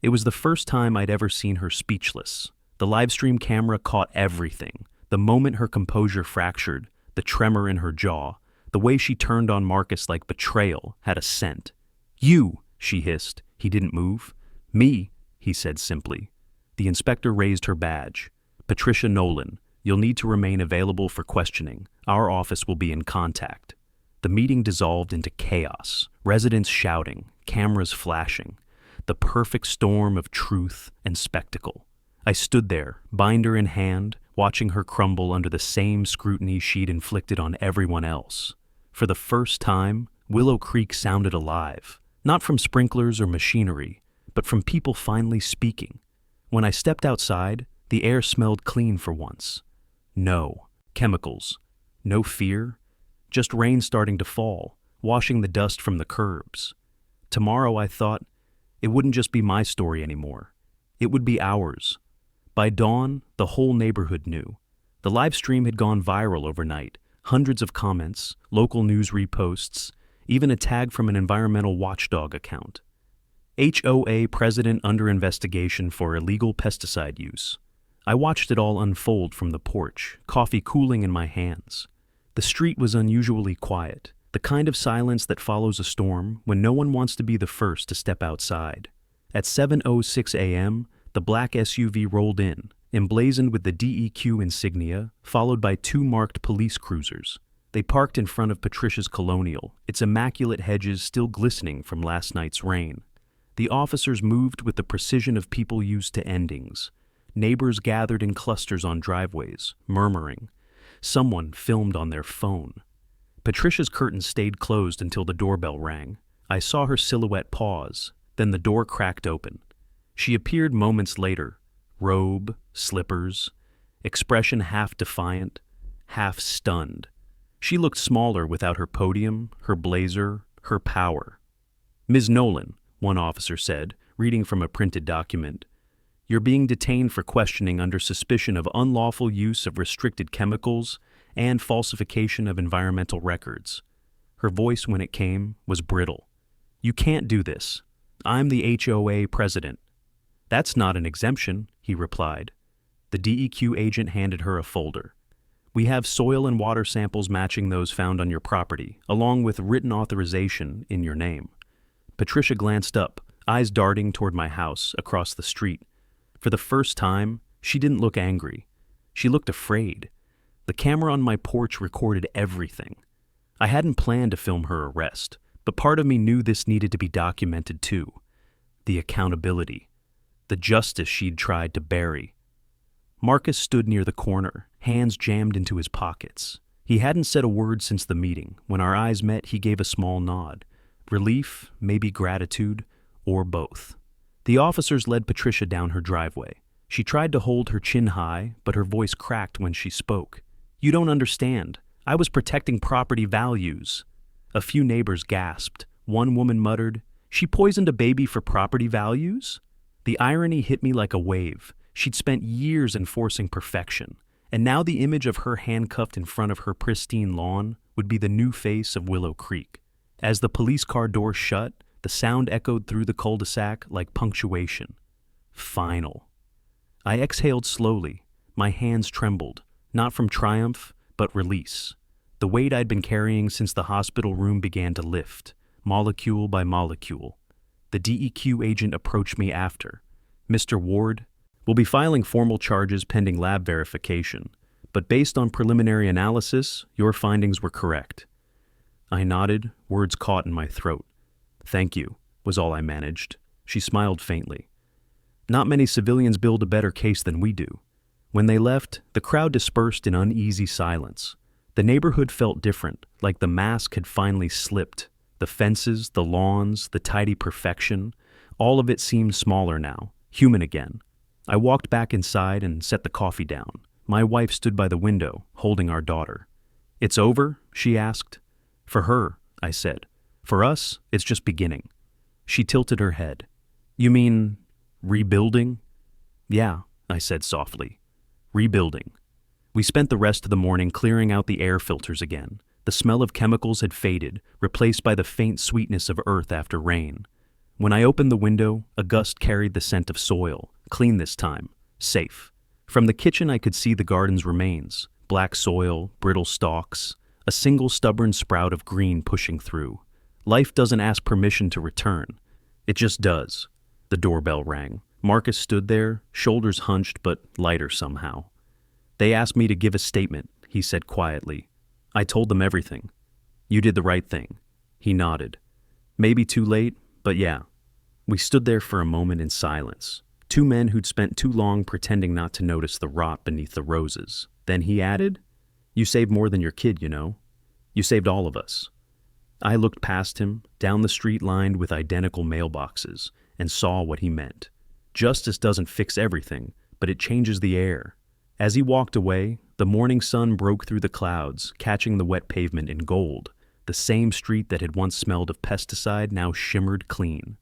It was the first time I'd ever seen her speechless. The livestream camera caught everything. The moment her composure fractured, the tremor in her jaw, the way she turned on Marcus like betrayal had a scent. You, she hissed. He didn't move. Me, he said simply. The inspector raised her badge. Patricia Nolan, you'll need to remain available for questioning. Our office will be in contact. The meeting dissolved into chaos, residents shouting, cameras flashing, the perfect storm of truth and spectacle. I stood there, binder in hand, watching her crumble under the same scrutiny she'd inflicted on everyone else. For the first time, Willow Creek sounded alive, not from sprinklers or machinery, but from people finally speaking. When I stepped outside, the air smelled clean for once. No chemicals, no fear, just rain starting to fall, washing the dust from the curbs. Tomorrow, I thought, it wouldn't just be my story anymore. It would be ours. By dawn, the whole neighborhood knew. The live stream had gone viral overnight. Hundreds of comments, local news reposts, even a tag from an environmental watchdog account. HOA president under investigation for illegal pesticide use. I watched it all unfold from the porch, coffee cooling in my hands. The street was unusually quiet, the kind of silence that follows a storm when no one wants to be the first to step outside. At 7:06 a.m., the black SUV rolled in, emblazoned with the DEQ insignia, followed by two marked police cruisers. They parked in front of Patricia's Colonial, its immaculate hedges still glistening from last night's rain. The officers moved with the precision of people used to endings. Neighbors gathered in clusters on driveways, murmuring. Someone filmed on their phone. Patricia's curtains stayed closed until the doorbell rang. I saw her silhouette pause, then the door cracked open. She appeared moments later, robe, slippers, expression half defiant, half stunned. She looked smaller without her podium, her blazer, her power. Ms. Nolan, one officer said, reading from a printed document, you're being detained for questioning under suspicion of unlawful use of restricted chemicals and falsification of environmental records. Her voice, when it came, was brittle. You can't do this. I'm the HOA president. That's not an exemption, he replied. The DEQ agent handed her a folder. We have soil and water samples matching those found on your property, along with written authorization in your name. Patricia glanced up, eyes darting toward my house across the street. For the first time, she didn't look angry. She looked afraid. The camera on my porch recorded everything. I hadn't planned to film her arrest, but part of me knew this needed to be documented too. The accountability. The justice she'd tried to bury. Marcus stood near the corner, hands jammed into his pockets. He hadn't said a word since the meeting. When our eyes met, he gave a small nod. Relief, maybe gratitude, or both. The officers led Patricia down her driveway. She tried to hold her chin high, but her voice cracked when she spoke. You don't understand. I was protecting property values. A few neighbors gasped. One woman muttered, She poisoned a baby for property values? The irony hit me like a wave. She'd spent years enforcing perfection, and now the image of her handcuffed in front of her pristine lawn would be the new face of Willow Creek. As the police car door shut, the sound echoed through the cul-de-sac like punctuation. Final. I exhaled slowly. My hands trembled, not from triumph, but release. The weight I'd been carrying since the hospital room began to lift, molecule by molecule. The DEQ agent approached me after. "Mr. Ward, we'll be filing formal charges pending lab verification, but based on preliminary analysis, your findings were correct." I nodded, words caught in my throat. "Thank you," was all I managed. She smiled faintly. "Not many civilians build a better case than we do." When they left, the crowd dispersed in uneasy silence. The neighborhood felt different, like the mask had finally slipped. The fences, the lawns, the tidy perfection, all of it seemed smaller now, human again. I walked back inside and set the coffee down. My wife stood by the window, holding our daughter. "It's over?" she asked. "For her," I said. "For us, it's just beginning." She tilted her head. "You mean rebuilding?" "Yeah," I said softly. "Rebuilding." We spent the rest of the morning clearing out the air filters again. The smell of chemicals had faded, replaced by the faint sweetness of earth after rain. When I opened the window, a gust carried the scent of soil, clean this time, safe. From the kitchen I could see the garden's remains, black soil, brittle stalks, a single stubborn sprout of green pushing through. Life doesn't ask permission to return. It just does. The doorbell rang. Marcus stood there, shoulders hunched but lighter somehow. "They asked me to give a statement," he said quietly. "I told them everything." "You did the right thing." He nodded. "Maybe too late, but yeah." We stood there for a moment in silence. Two men who'd spent too long pretending not to notice the rot beneath the roses. Then he added, "You saved more than your kid, you know. You saved all of us." I looked past him, down the street lined with identical mailboxes, and saw what he meant. Justice doesn't fix everything, but it changes the air. As he walked away, the morning sun broke through the clouds, catching the wet pavement in gold. The same street that had once smelled of pesticide now shimmered clean.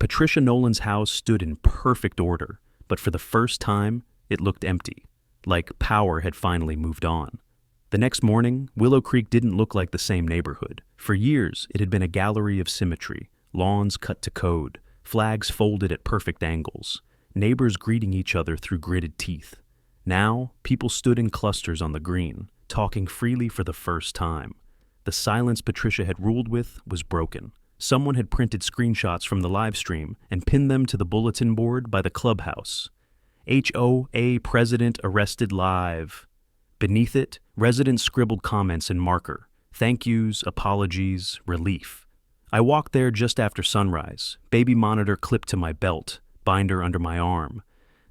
Patricia Nolan's house stood in perfect order, but for the first time, it looked empty, like power had finally moved on. The next morning, Willow Creek didn't look like the same neighborhood. For years, it had been a gallery of symmetry, lawns cut to code, flags folded at perfect angles, neighbors greeting each other through gritted teeth. Now, people stood in clusters on the green, talking freely for the first time. The silence Patricia had ruled with was broken. Someone had printed screenshots from the live stream and pinned them to the bulletin board by the clubhouse. HOA president arrested live. Beneath it, residents scribbled comments in marker. Thank yous, apologies, relief. I walked there just after sunrise, baby monitor clipped to my belt, binder under my arm.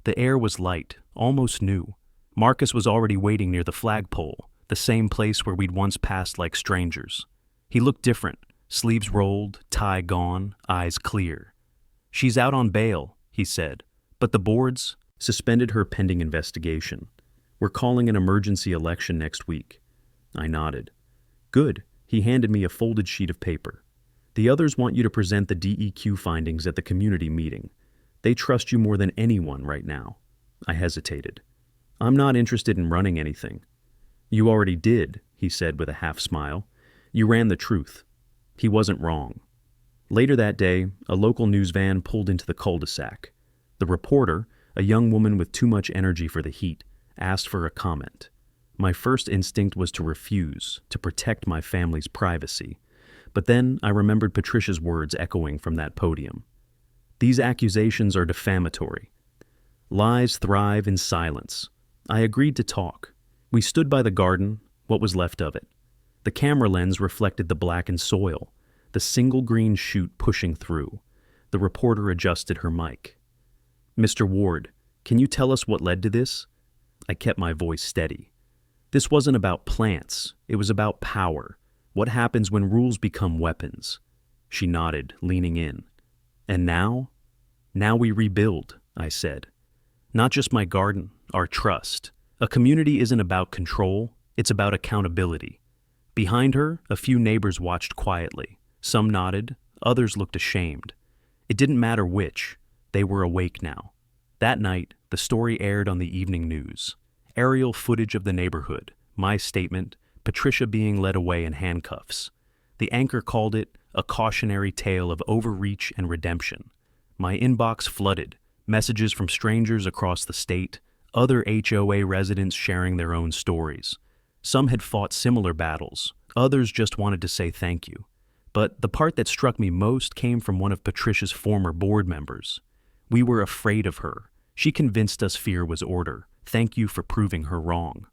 The air was light, almost new. Marcus was already waiting near the flagpole, the same place where we'd once passed like strangers. He looked different, sleeves rolled, tie gone, eyes clear. "She's out on bail," he said, "but the boards suspended her pending investigation. We're calling an emergency election next week." I nodded. "Good." He handed me a folded sheet of paper. "The others want you to present the DEQ findings at the community meeting. They trust you more than anyone right now." I hesitated. "I'm not interested in running anything." "You already did," he said with a half smile. "You ran the truth." He wasn't wrong. Later that day, a local news van pulled into the cul-de-sac. The reporter, a young woman with too much energy for the heat, asked for a comment. My first instinct was to refuse, to protect my family's privacy. But then I remembered Patricia's words echoing from that podium. "These accusations are defamatory. Lies thrive in silence." I agreed to talk. We stood by the garden, what was left of it. The camera lens reflected the blackened soil, the single green shoot pushing through. The reporter adjusted her mic. "Mr. Ward, can you tell us what led to this?" I kept my voice steady. This wasn't about plants, it was about power. What happens when rules become weapons? She nodded, leaning in. "And now?" "Now we rebuild," I said. "Not just my garden, our trust. A community isn't about control, it's about accountability." Behind her, a few neighbors watched quietly. Some nodded, others looked ashamed. It didn't matter which, they were awake now. That night, the story aired on the evening news. Aerial footage of the neighborhood, my statement, Patricia being led away in handcuffs. The anchor called it a cautionary tale of overreach and redemption. My inbox flooded, messages from strangers across the state, other HOA residents sharing their own stories. Some had fought similar battles, others just wanted to say thank you. But the part that struck me most came from one of Patricia's former board members. We were afraid of her. She convinced us fear was order. Thank you for proving her wrong.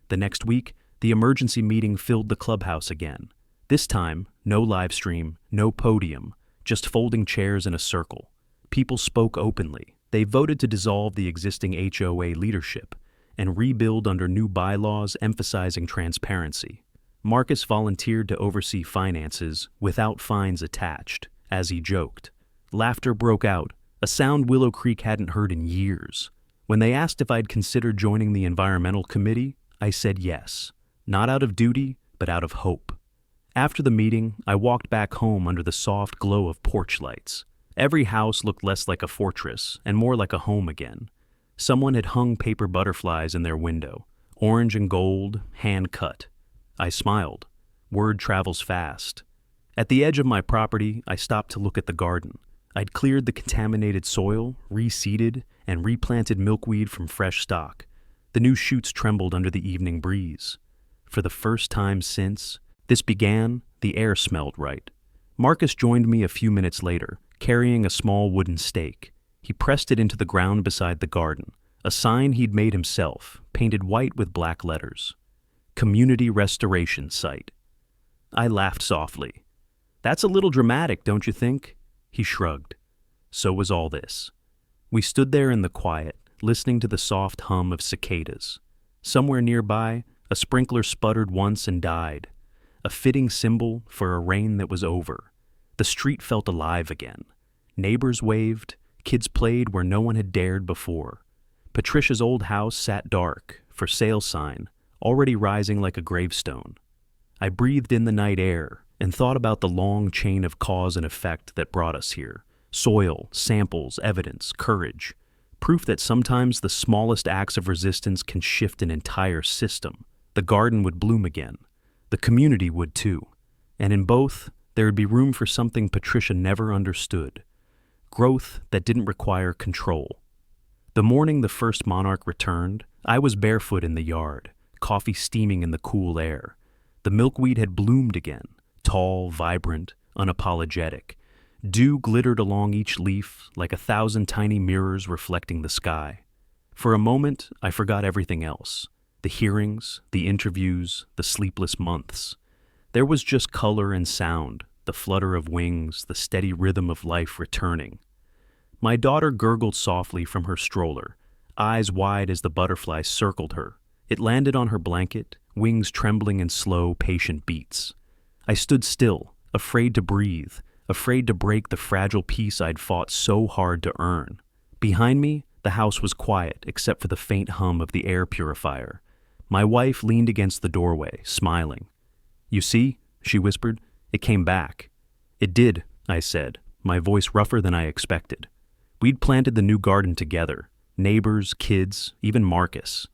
The next week, the emergency meeting filled the clubhouse again. This time, no live stream, no podium, just folding chairs in a circle. People spoke openly. They voted to dissolve the existing HOA leadership and rebuild under new bylaws emphasizing transparency. Marcus volunteered to oversee finances without fines attached, as he joked. Laughter broke out, a sound Willow Creek hadn't heard in years. When they asked if I'd considered joining the environmental committee, I said yes. Not out of duty, but out of hope. After the meeting, I walked back home under the soft glow of porch lights. Every house looked less like a fortress and more like a home again. Someone had hung paper butterflies in their window, orange and gold, hand-cut. I smiled. Word travels fast. At the edge of my property, I stopped to look at the garden. I'd cleared the contaminated soil, reseeded, and replanted milkweed from fresh stock. The new shoots trembled under the evening breeze. For the first time since this began, the air smelled right. Marcus joined me a few minutes later, carrying a small wooden stake. He pressed it into the ground beside the garden, a sign he'd made himself, painted white with black letters. Community Restoration Site. I laughed softly. That's a little dramatic, don't you think? He shrugged. So was all this. We stood there in the quiet, listening to the soft hum of cicadas. Somewhere nearby, a sprinkler sputtered once and died, a fitting symbol for a rain that was over. The street felt alive again. Neighbors waved, kids played where no one had dared before. Patricia's old house sat dark, for sale sign, already rising like a gravestone. I breathed in the night air and thought about the long chain of cause and effect that brought us here. Soil, samples, evidence, courage. Proof that sometimes the smallest acts of resistance can shift an entire system. The garden would bloom again. The community would too. And in both, there would be room for something Patricia never understood. Growth that didn't require control. The morning the first monarch returned, I was barefoot in the yard, coffee steaming in the cool air. The milkweed had bloomed again, tall, vibrant, unapologetic. Dew glittered along each leaf like 1,000 tiny mirrors reflecting the sky. For a moment, I forgot everything else. The hearings, the interviews, the sleepless months. There was just color and sound, the flutter of wings, the steady rhythm of life returning. My daughter gurgled softly from her stroller, eyes wide as the butterfly circled her. It landed on her blanket, wings trembling in slow, patient beats. I stood still, afraid to breathe, afraid to break the fragile peace I'd fought so hard to earn. Behind me, the house was quiet except for the faint hum of the air purifier. My wife leaned against the doorway, smiling. "You see," she whispered, "it came back." "It did," I said, my voice rougher than I expected. We'd planted the new garden together, neighbors, kids, even Marcus.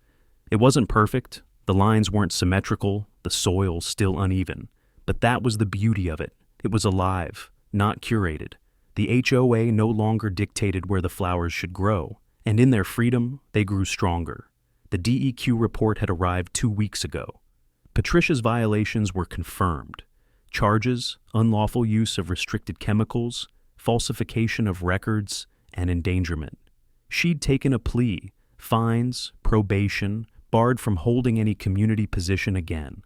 It wasn't perfect, the lines weren't symmetrical, the soil still uneven, but that was the beauty of it. It was alive, not curated. The HOA no longer dictated where the flowers should grow, and in their freedom, they grew stronger. The DEQ report had arrived 2 weeks ago. Patricia's violations were confirmed. Charges, unlawful use of restricted chemicals, falsification of records, and endangerment. She'd taken a plea, fines, probation, barred from holding any community position again.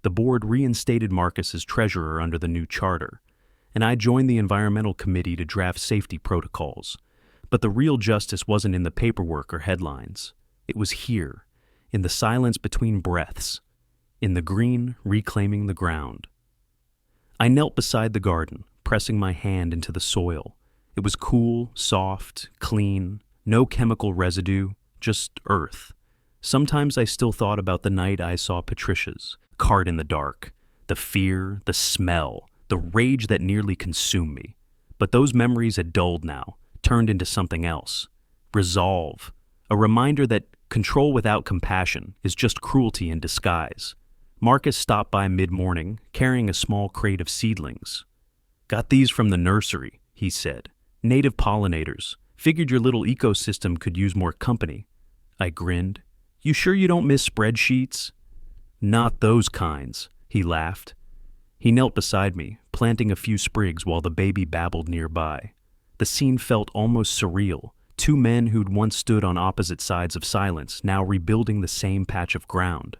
The board reinstated Marcus as treasurer under the new charter, and I joined the environmental committee to draft safety protocols. But the real justice wasn't in the paperwork or headlines. It was here, in the silence between breaths, in the green reclaiming the ground. I knelt beside the garden, pressing my hand into the soil. It was cool, soft, clean, no chemical residue, just earth. Sometimes I still thought about the night I saw Patricia's, cart in the dark, the fear, the smell, the rage that nearly consumed me. But those memories had dulled now, turned into something else. Resolve, a reminder that control without compassion is just cruelty in disguise. Marcus stopped by mid-morning, carrying a small crate of seedlings. "Got these from the nursery," he said. "Native pollinators. Figured your little ecosystem could use more company." I grinned. "You sure you don't miss spreadsheets?" Not those kinds, he laughed. He knelt beside me, planting a few sprigs while the baby babbled nearby. The scene felt almost surreal. Two men who'd once stood on opposite sides of silence, now rebuilding the same patch of ground.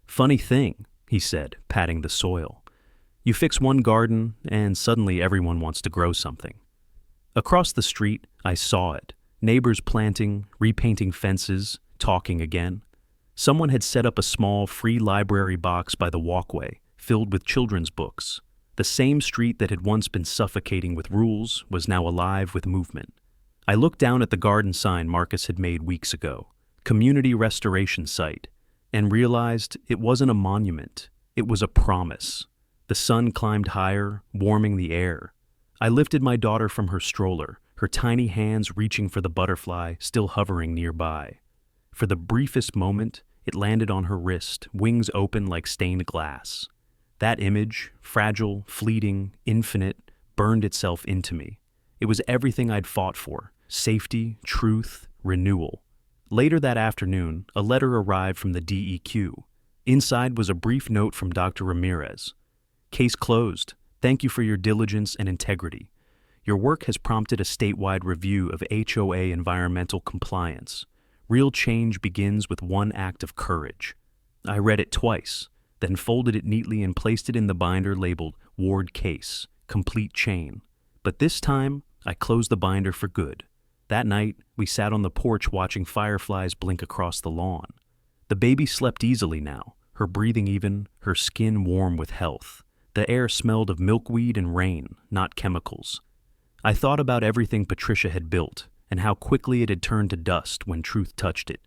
Funny thing, he said, patting the soil. You fix one garden, and suddenly everyone wants to grow something. Across the street, I saw it. Neighbors planting, repainting fences, talking again. Someone had set up a small, free library box by the walkway, filled with children's books. The same street that had once been suffocating with rules was now alive with movement. I looked down at the garden sign Marcus had made weeks ago, Community Restoration Site, and realized it wasn't a monument, it was a promise. The sun climbed higher, warming the air. I lifted my daughter from her stroller, her tiny hands reaching for the butterfly still hovering nearby. For the briefest moment, it landed on her wrist, wings open like stained glass. That image, fragile, fleeting, infinite, burned itself into me. It was everything I'd fought for: safety, truth, renewal. Later that afternoon, a letter arrived from the DEQ. Inside was a brief note from Dr. Ramirez. Case closed. Thank you for your diligence and integrity. Your work has prompted a statewide review of HOA environmental compliance. Real change begins with one act of courage. I read it twice, then folded it neatly and placed it in the binder labeled Ward Case, Complete Chain. But this time, I closed the binder for good. That night, we sat on the porch watching fireflies blink across the lawn. The baby slept easily now, her breathing even, her skin warm with health. The air smelled of milkweed and rain, not chemicals. I thought about everything Patricia had built and how quickly it had turned to dust when truth touched it.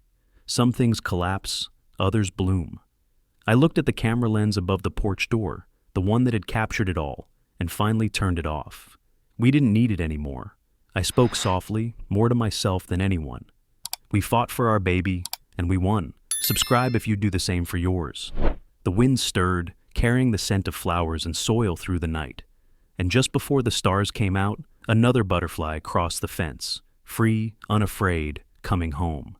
Some things collapse, others bloom. I looked at the camera lens above the porch door, the one that had captured it all, and finally turned it off. We didn't need it anymore. I spoke softly, more to myself than anyone. We fought for our baby, and we won. Subscribe if you'd do the same for yours. The wind stirred, carrying the scent of flowers and soil through the night. And just before the stars came out, another butterfly crossed the fence, free, unafraid, coming home.